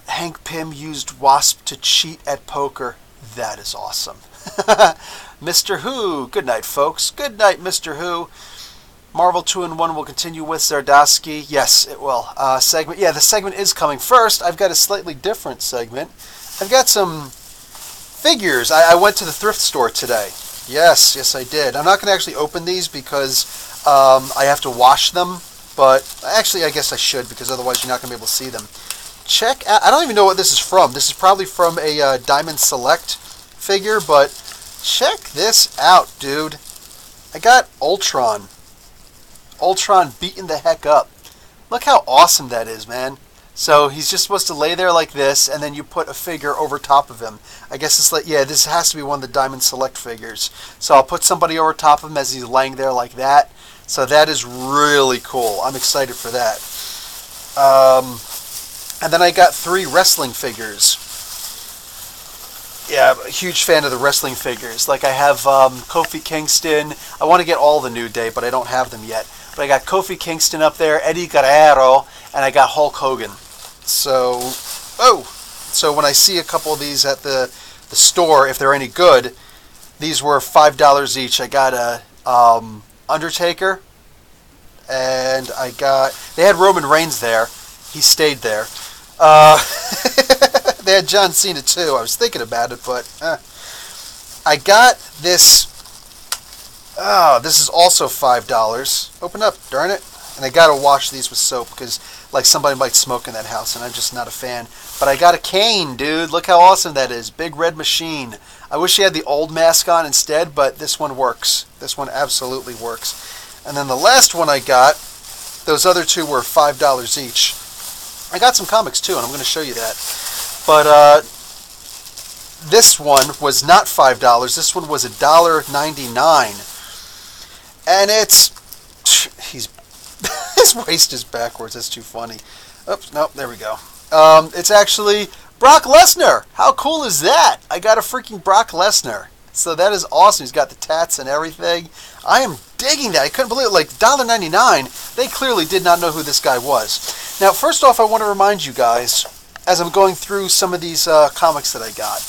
Hank Pym used Wasp to cheat at poker. That is awesome. Mr. Who, good night, folks. Good night, Mr. Who. Marvel 2-in-1 will continue with Zardosky. Yes, it will. Segment. Yeah, the segment is coming. First, I've got a slightly different segment. I've got some figures. I went to the thrift store today. Yes, I did. I'm not going to actually open these because I have to wash them. But actually, I guess I should because otherwise you're not going to be able to see them. Check out. I don't even know what this is from. This is probably from a Diamond Select figure, but check this out, dude. I got Ultron. Ultron beating the heck up. Look how awesome that is, man. So he's just supposed to lay there like this, and then you put a figure over top of him. I guess it's like, yeah, this has to be one of the Diamond Select figures. So I'll put somebody over top of him as he's laying there like that. So that is really cool. I'm excited for that. And then I got 3 wrestling figures. Yeah, I'm a huge fan of the wrestling figures. Like I have Kofi Kingston. I want to get all the New Day, but I don't have them yet. But I got Kofi Kingston up there, Eddie Guerrero, and I got Hulk Hogan. So when I see a couple of these at the store, if they're any good, these were $5 each. I got a Undertaker, and they had Roman Reigns there. He stayed there. They had John Cena too. I was thinking about it, but I got this. Oh, this is also $5. Open up, darn it. And I gotta wash these with soap because like somebody might smoke in that house and I'm just not a fan. But I got a cane, dude. Look how awesome that is. Big red machine. I wish he had the old mask on instead, but this one works. This one absolutely works. And then the last one I got, those other 2 were $5 each. I got some comics too, and I'm going to show you that. But this one was not $5. This one was $1.99. And his waist is backwards. That's too funny. Oops, nope, there we go. It's actually Brock Lesnar. How cool is that? I got a freaking Brock Lesnar. So that is awesome. He's got the tats and everything. I am digging that. I couldn't believe it. Like $1.99. They clearly did not know who this guy was. Now, first off, I want to remind you guys, as I'm going through some of these comics that I got.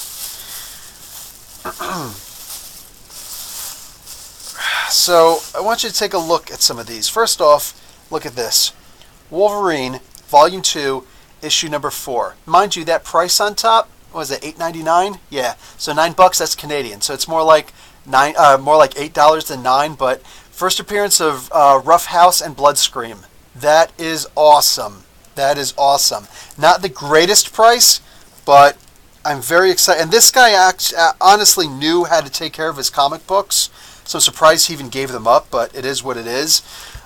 So I want you to take a look at some of these. First off, look at this. Wolverine, Volume 2, issue number 4. Mind you, that price on top, what was it, $8.99? Yeah, so $9, that's Canadian. So it's more like $8 than $9. But first appearance of Rough House and Bloodscream. That is awesome. That is awesome. Not the greatest price, but I'm very excited. And this guy honestly knew how to take care of his comic books. So I'm surprised he even gave them up, but it is what it is.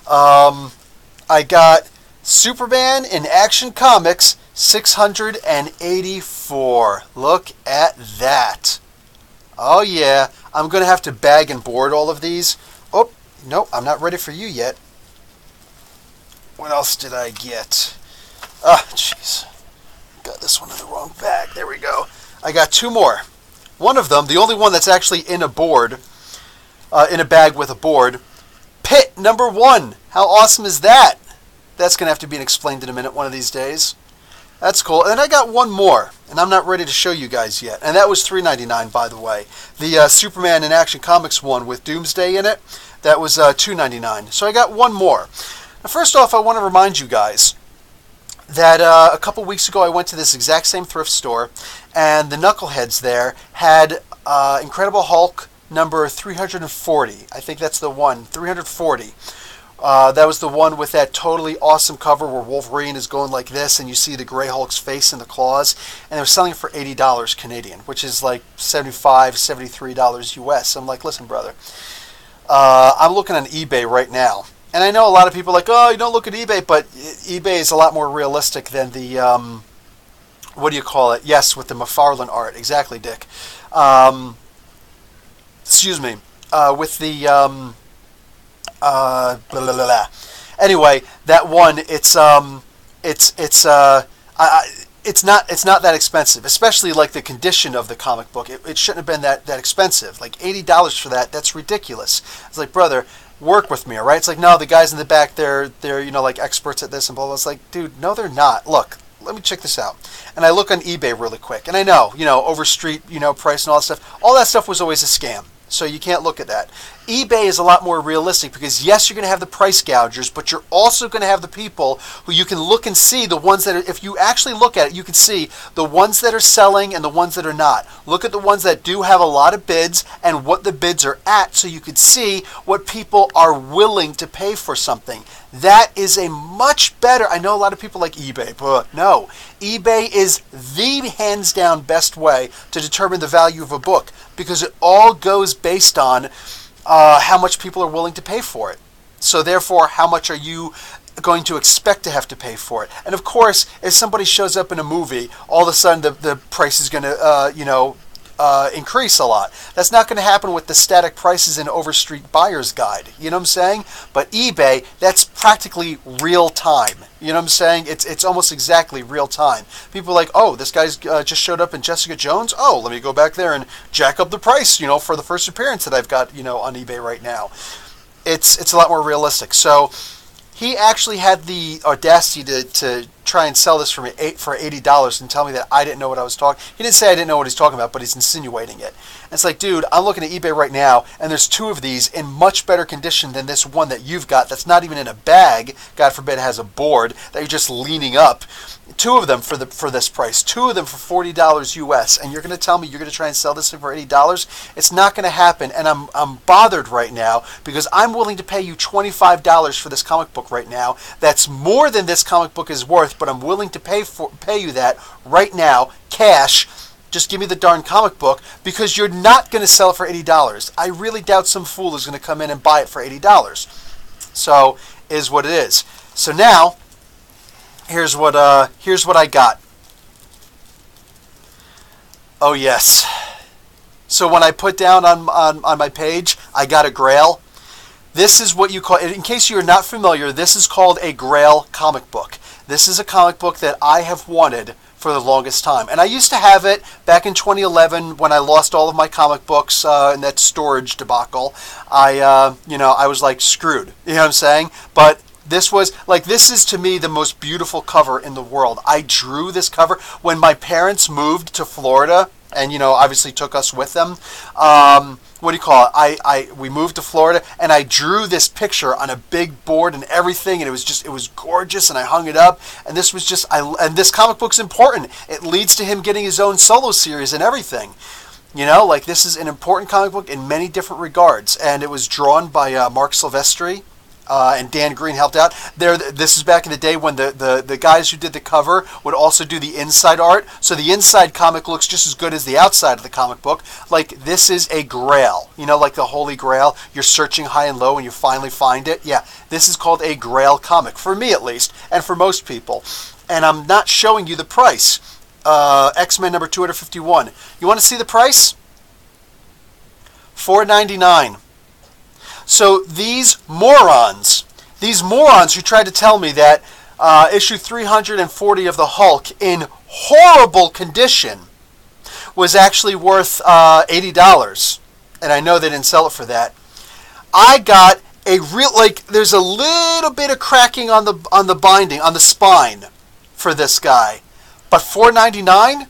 I got Superman in Action Comics 684. Look at that. Oh yeah, I'm going to have to bag and board all of these. Oh, no, I'm not ready for you yet. What else did I get? Ah, jeez. Got this one in the wrong bag. There we go. I got 2 more. One of them, the only one that's actually in a board, in a bag with a board. Pit number 1. How awesome is that? That's going to have to be explained in a minute one of these days. That's cool. And I got one more, and I'm not ready to show you guys yet. And that was $3.99, by the way. The Superman in Action Comics one with Doomsday in it, that was $2.99. So I got one more. Now, first off, I want to remind you guys that a couple weeks ago I went to this exact same thrift store, and the knuckleheads there had Incredible Hulk number 340. I think that's the one, 340. That was the one with that totally awesome cover where Wolverine is going like this and you see the Grey Hulk's face in the claws. And they were selling it for $80 Canadian, which is like $75, $73 US. So I'm like, listen, brother, I'm looking on eBay right now. And I know a lot of people are like, oh, you don't look at eBay, but eBay is a lot more realistic than the, what do you call it? Yes, with the McFarlane art. Exactly, Dick. Excuse me. With the, blah, blah, blah, blah. Anyway, that one, it's not that expensive, especially like the condition of the comic book. It shouldn't have been that expensive. Like $80 for that, that's ridiculous. It's like, brother, work with me, all right? It's like, no, the guys in the back, they're like experts at this and blah, blah. It's like, dude, no, they're not. Look, let me check this out. And I look on eBay really quick. And I know, Overstreet, price and all that stuff. All that stuff was always a scam. So you can't look at that. eBay is a lot more realistic because, yes, you're going to have the price gougers, but you're also going to have the people who you can look and see the ones that are, if you actually look at it, you can see the ones that are selling and the ones that are not. Look at the ones that do have a lot of bids and what the bids are at so you can see what people are willing to pay for something. That is a much better, I know a lot of people like eBay, but no. eBay is the hands down best way to determine the value of a book because it all goes based on how much people are willing to pay for it. So therefore, how much are you going to expect to have to pay for it? And of course, if somebody shows up in a movie, all of a sudden the price is going to, increase a lot. That's not going to happen with the static prices in Overstreet Buyer's Guide. You know what I'm saying? But eBay, that's practically real time. You know what I'm saying? It's almost exactly real time. People are like, oh, this guy's just showed up in Jessica Jones. Oh, let me go back there and jack up the price, for the first appearance that I've got, on eBay right now. It's a lot more realistic. So he actually had the audacity to try and sell this for me for $80 and tell me that I didn't know what I was talking. He didn't say I didn't know what he's talking about, but he's insinuating it. And it's like, dude, I'm looking at eBay right now, and there's 2 of these in much better condition than this one that you've got. That's not even in a bag. God forbid it has a board that you're just leaning up. 2 of them for this price. 2 of them for $40 US, and you're going to tell me you're going to try and sell this thing for $80? It's not going to happen, and I'm bothered right now because I'm willing to pay you $25 for this comic book right now. That's more than this comic book is worth, but I'm willing to pay you that right now, cash. Just give me the darn comic book because you're not going to sell it for $80. I really doubt some fool is going to come in and buy it for $80. So, is what it is. So now, here's what I got. Oh yes. So when I put down on my page, I got a Grail. This is what you call, in case you're not familiar, this is called a Grail comic book. This is a comic book that I have wanted for the longest time. And I used to have it back in 2011 when I lost all of my comic books in that storage debacle. I was like screwed. You know what I'm saying? But this is to me the most beautiful cover in the world. I drew this cover when my parents moved to Florida and, obviously took us with them. We moved to Florida and I drew this picture on a big board and everything, and it was gorgeous, and I hung it up, and this was just, and this comic book's important. It leads to him getting his own solo series and everything. This is an important comic book in many different regards, and it was drawn by Mark Silvestri. And Dan Green helped out. This is back in the day when the guys who did the cover would also do the inside art. So the inside comic looks just as good as the outside of the comic book. This is a Grail. Like the Holy Grail. You're searching high and low and you finally find it. Yeah, this is called a Grail comic. For me at least, and for most people. And I'm not showing you the price. X-Men number 251. You want to see the price? $4.99. So these morons who tried to tell me that issue 340 of the Hulk in horrible condition was actually worth $80, and I know they didn't sell it for that. I got a real, there's a little bit of cracking on the binding, on the spine for this guy, but $4.99?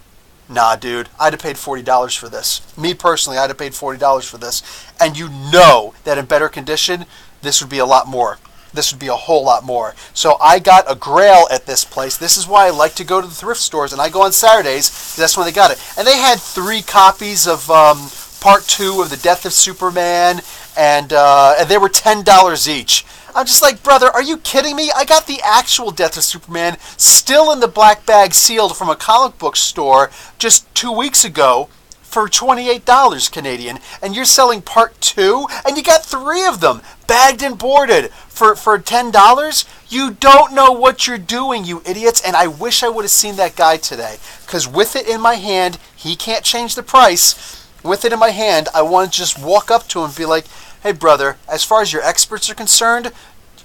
Nah, dude, I'd have paid $40 for this. Me personally, I'd have paid $40 for this. And you know that in better condition, this would be a lot more. This would be a whole lot more. So I got a Grail at this place. This is why I like to go to the thrift stores, and I go on Saturdays, because that's when they got it. And they had 3 copies of Part 2 of The Death of Superman, and they were $10 each. I'm just like, brother, are you kidding me? I got the actual Death of Superman still in the black bag sealed from a comic book store just 2 weeks ago for $28 Canadian, and you're selling Part 2, and you got 3 of them bagged and boarded for $10? You don't know what you're doing, you idiots, and I wish I would have seen that guy today, because with it in my hand, he can't change the price. With it in my hand, I want to just walk up to him and be like, hey, brother, as far as your experts are concerned,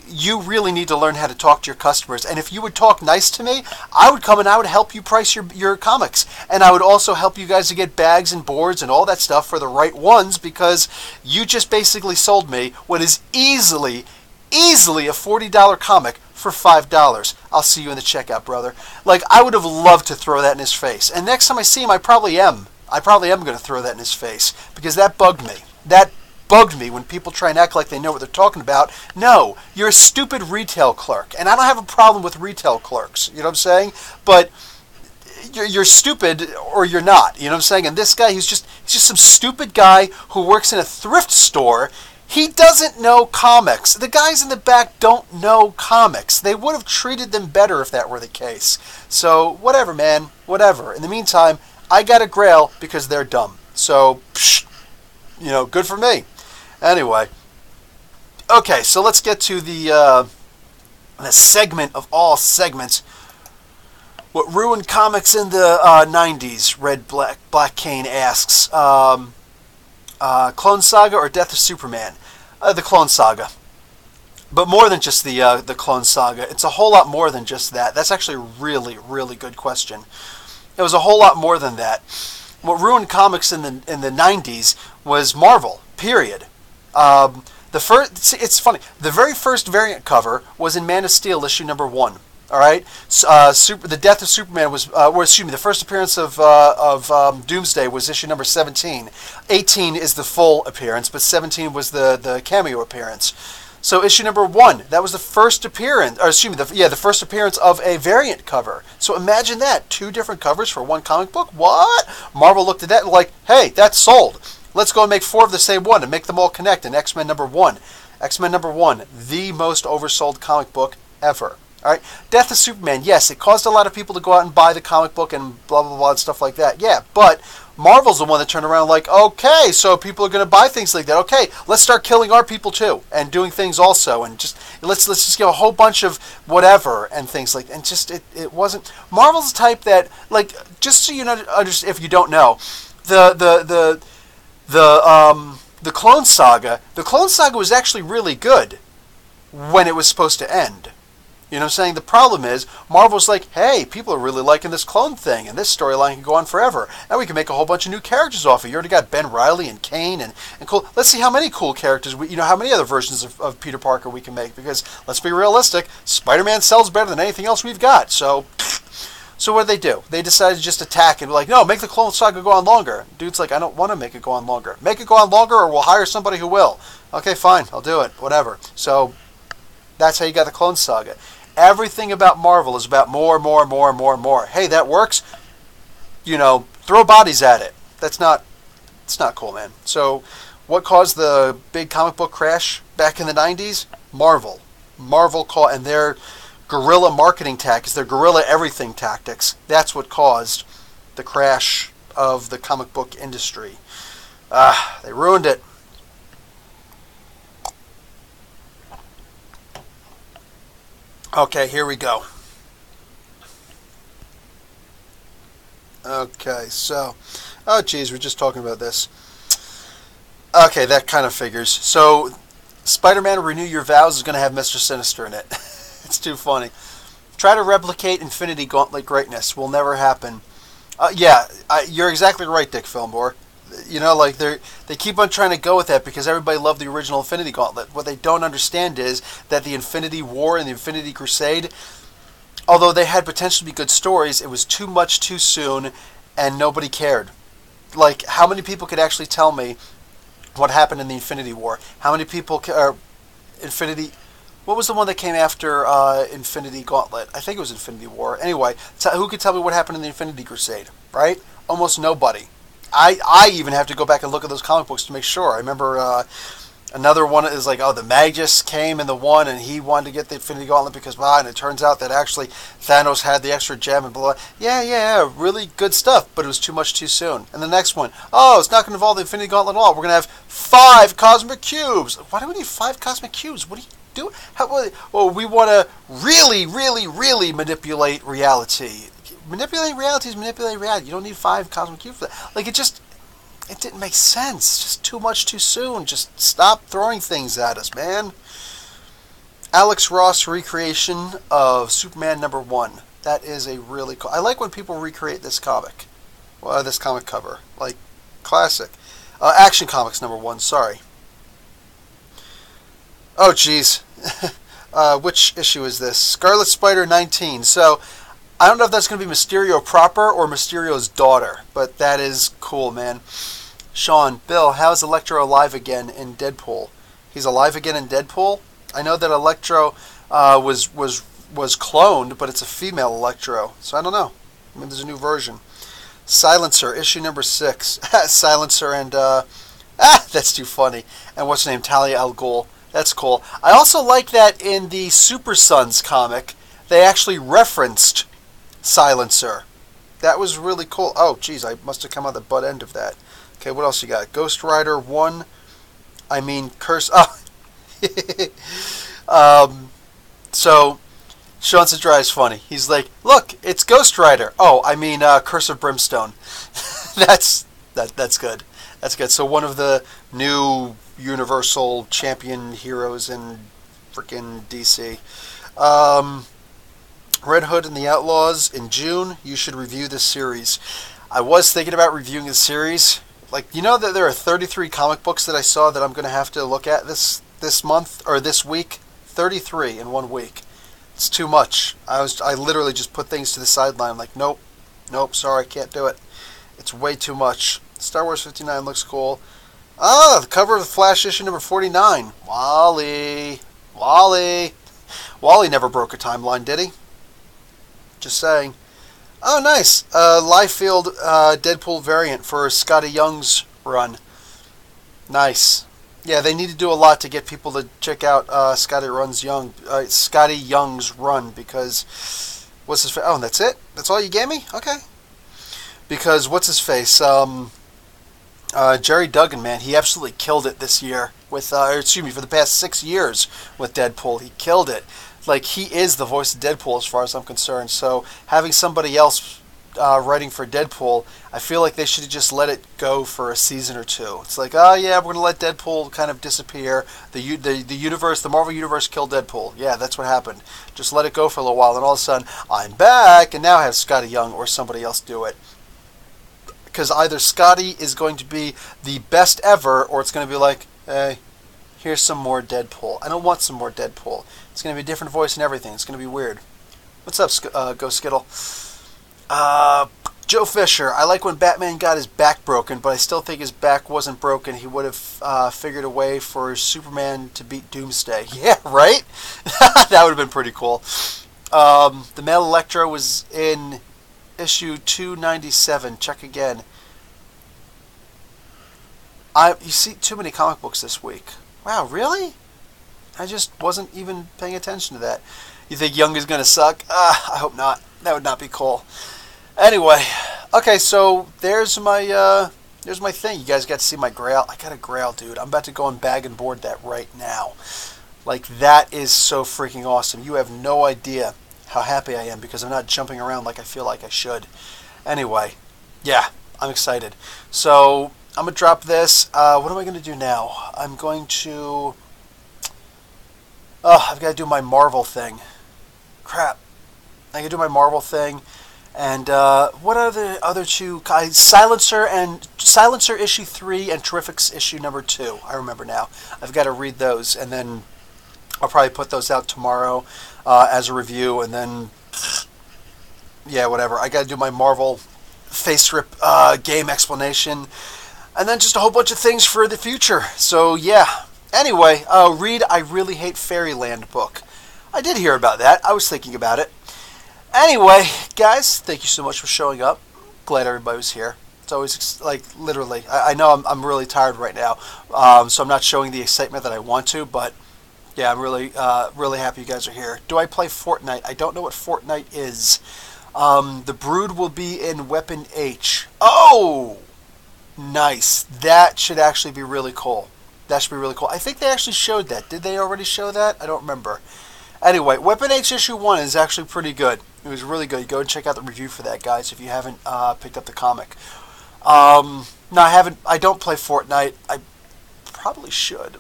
you really need to learn how to talk to your customers. And if you would talk nice to me, I would come and I would help you price your comics. And I would also help you guys to get bags and boards and all that stuff for the right ones, because you just basically sold me what is easily a $40 comic for $5. I'll see you in the checkout, brother. I would have loved to throw that in his face. And next time I see him, I probably am going to throw that in his face, because that bugged me. That bugged me when people try and act like they know what they're talking about. No, you're a stupid retail clerk, and I don't have a problem with retail clerks, you know what I'm saying? But you're stupid or you're not, you know what I'm saying? And this guy, he's just some stupid guy who works in a thrift store. He doesn't know comics. The guys in the back don't know comics. They would have treated them better if that were the case. So whatever, man, whatever. In the meantime, I got a Grail because they're dumb. So, good for me. Anyway, Okay, so let's get to the segment of all segments. What ruined comics in the 90s? Red Black Cane asks. Clone Saga or Death of Superman? The Clone Saga. But more than just the Clone Saga. It's a whole lot more than just that. That's actually a really, really good question. It was a whole lot more than that. What ruined comics in the 90s was Marvel, period. It's funny. The very first variant cover was in Man of Steel issue number 1. All right, the Death of Superman was, the first appearance of Doomsday was issue number 17. 18 is the full appearance, but 17 was the cameo appearance. So issue number 1, that was the first appearance, the first appearance of a variant cover. So imagine that, 2 different covers for one comic book. What? Marvel looked at that and like, hey, that's sold. Let's go and make 4 of the same one and make them all connect in X-Men number 1. X-Men number 1, the most oversold comic book ever. All right, Death of Superman, yes, it caused a lot of people to go out and buy the comic book and blah, blah, blah, and stuff like that. Yeah, but Marvel's the one that turned around like, okay, so people are going to buy things like that. Okay, let's start killing our people too and doing things also. And just let's just get a whole bunch of whatever and things like that. And just, it wasn't. Marvel's the type that, like, just so you know, if you don't know, the Clone Saga was actually really good when it was supposed to end. You know what I'm saying? The problem is, Marvel's like, hey, people are really liking this clone thing, and this storyline can go on forever. And we can make a whole bunch of new characters off it. You already got Ben Reilly and Kane and cool. Let's see how many cool characters, how many other versions of Peter Parker we can make. Because, let's be realistic, Spider-Man sells better than anything else we've got. So what did they do? They decided to just attack and be like, no, make the Clone Saga go on longer. Dude's like, I don't want to make it go on longer. Make it go on longer or we'll hire somebody who will. Okay, fine, I'll do it. Whatever. So, that's how you got the Clone Saga. Everything about Marvel is about more. Hey, that works. Throw bodies at it. It's not cool, man. So, what caused the big comic book crash back in the 90s? Marvel. And their guerrilla marketing tactics, their guerrilla everything tactics. That's what caused the crash of the comic book industry. They ruined it. Okay, here we go. Okay, so, oh geez, we're just talking about this. Okay, that kind of figures. So, Spider-Man Renew Your Vows is going to have Mr. Sinister in it. It's too funny. Try to replicate Infinity Gauntlet greatness. Will never happen. You're exactly right, Dick Fillmore. They keep on trying to go with that because everybody loved the original Infinity Gauntlet. What they don't understand is that the Infinity War and the Infinity Crusade, although they had potentially good stories, it was too much too soon and nobody cared. Like, how many people could actually tell me what happened in the Infinity War? How many people what was the one that came after Infinity Gauntlet? I think it was Infinity War. Anyway, who could tell me what happened in the Infinity Crusade, right? Almost nobody. I even have to go back and look at those comic books to make sure. I remember another one is like, the Magus came in the one and he wanted to get the Infinity Gauntlet because, and it turns out that actually Thanos had the extra gem and blah, blah. Yeah, really good stuff, but it was too much too soon. And the next one, it's not going to involve the Infinity Gauntlet at all. We're going to have 5 cosmic cubes. Why do we need 5 cosmic cubes? What do you do? We want to really, really, really manipulate reality. Manipulating reality is manipulating reality. You don't need 5 cosmic cubes for that. Like, it didn't make sense. It's just too much too soon. Just stop throwing things at us, man. Alex Ross recreation of Superman number 1. That is a really cool. I like when people recreate this comic. This comic cover. Like, classic. Action Comics number 1, sorry. Oh, jeez. Which issue is this? Scarlet Spider 19. So, I don't know if that's going to be Mysterio proper or Mysterio's daughter, but that is cool, man. Sean, Bill, how's Electro alive again in Deadpool? He's alive again in Deadpool? I know that Electro was cloned, but it's a female Electro, so I don't know. Maybe there's a new version. Silencer, issue number 6. Silencer and, that's too funny. And what's her name? Talia al Ghul. That's cool. I also like that in the Super Sons comic, they actually referenced Silencer. That was really cool. Oh, geez, I must have come out the butt end of that. Okay, what else you got? Ghost Rider 1. Curse. Oh, So Sean Sedrai is funny. He's like, "Look, it's Ghost Rider." Oh, I mean, Curse of Brimstone. That's good. That's good. So one of the new Universal champion heroes in freaking DC. Red Hood and the Outlaws in June. You should review this series. I was thinking about reviewing the series. Like, you know that there are 33 comic books that I saw that I'm going to have to look at this month or this week. 33 in 1 week. It's too much. I literally just put things to the sideline. I'm like, nope, sorry, can't do it. It's way too much. Star Wars 59 looks cool. Ah, the cover of the Flash issue number 49. Wally never broke a timeline, did he? Just saying. Oh, nice. Liefeld Deadpool variant for s.h.i.e.l.d. Young's run. Nice. Yeah, they need to do a lot to get people to check out s.h.i.e.l.d. Young's run, because what's his face? Oh, that's it? That's all you gave me? Okay. Because what's his face? Jerry Duggan, man, he absolutely killed it this year with, for the past 6 years with Deadpool. He killed it. Like, he is the voice of Deadpool as far as I'm concerned. So having somebody else writing for Deadpool, I feel like they should have just let it go for a season or two. It's like, oh yeah, we're gonna let Deadpool kind of disappear. The universe, the Marvel universe killed Deadpool. Yeah, that's what happened. Just let it go for a little while, and all of a sudden, I'm back, and now I have Scotty Young or somebody else do it. Because either Scotty is going to be the best ever, or it's going to be like, hey, here's some more Deadpool. I don't want some more Deadpool. It's going to be a different voice and everything. It's going to be weird. What's up, Ghost Skittle? Joe Fisher. I like when Batman got his back broken, but I still think his back wasn't broken. He would have figured a way for Superman to beat Doomsday. Yeah, right? That would have been pretty cool. The male Electro was in issue 297. Check again. You see too many comic books this week. Wow, really? I just wasn't even paying attention to that. You think Young is going to suck? I hope not. That would not be cool. Anyway, okay, so there's my thing. You guys got to see my Grail. I got a Grail, dude. I'm about to go and bag and board that right now. Like, that is so freaking awesome. You have no idea how happy I am because I'm not jumping around like I feel like I should. Anyway, yeah, I'm excited. So I'm going to drop this. What am I going to do now? I'm going to... Oh, I've got to do my Marvel thing. Crap. I got to do my Marvel thing. And what are the other two? Silencer issue 3 and Terrifics issue number 2. I remember now. I've got to read those, and then I'll probably put those out tomorrow as a review, and then yeah, whatever. I got to do my Marvel face rip game explanation, and then just a whole bunch of things for the future. So yeah. Anyway, read I Really Hate Fairyland book. I did hear about that. I was thinking about it. Anyway, guys, thank you so much for showing up. Glad everybody was here. It's always, like, literally, I know I'm really tired right now, so I'm not showing the excitement that I want to, but yeah, I'm really happy you guys are here. Do I play Fortnite? I don't know what Fortnite is. The Brood will be in Weapon H. Oh! Nice. That should actually be really cool. That should be really cool. I think they actually showed that. Did they already show that? I don't remember. Anyway, Weapon H issue 1 is actually pretty good. It was really good. Go and check out the review for that, guys, if you haven't picked up the comic. No, I haven't. I don't play Fortnite. I probably should.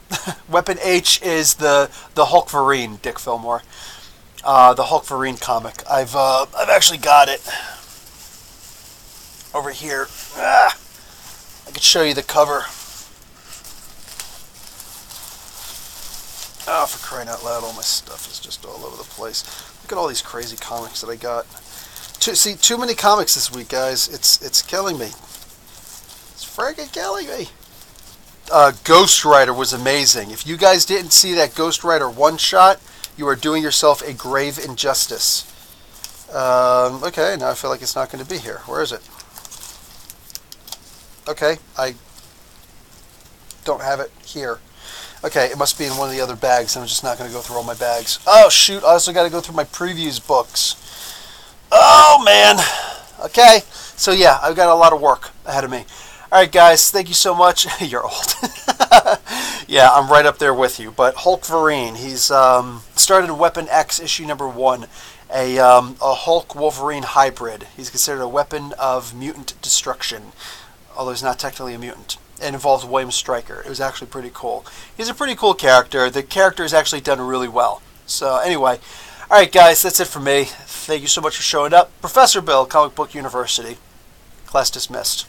Weapon H is the Hulk Vereen, Dick Fillmore. The Hulk Vereen comic. I've actually got it over here. I could show you the cover. Oh, for crying out loud, all my stuff is just all over the place. Look at all these crazy comics that I got. Too many comics this week, guys. It's killing me. It's friggin' killing me. Ghost Rider was amazing. If you guys didn't see that Ghost Rider one-shot, you are doing yourself a grave injustice. Okay, now I feel like it's not going to be here. Where is it? Okay, I don't have it here. Okay, it must be in one of the other bags. I'm just not going to go through all my bags. Oh, shoot. I also got to go through my previews books. Oh, man. Okay. So, yeah, I've got a lot of work ahead of me. All right, guys. Thank you so much. You're old. Yeah, I'm right up there with you. But Hulkverine, he's started Weapon X issue number 1, a Hulk Wolverine hybrid. He's considered a weapon of mutant destruction, although he's not technically a mutant. It involves William Stryker. It was actually pretty cool. He's a pretty cool character. The character is actually done really well. So anyway, all right, guys, that's it for me. Thank you so much for showing up. Professor Bill, Comic Book University. Class dismissed.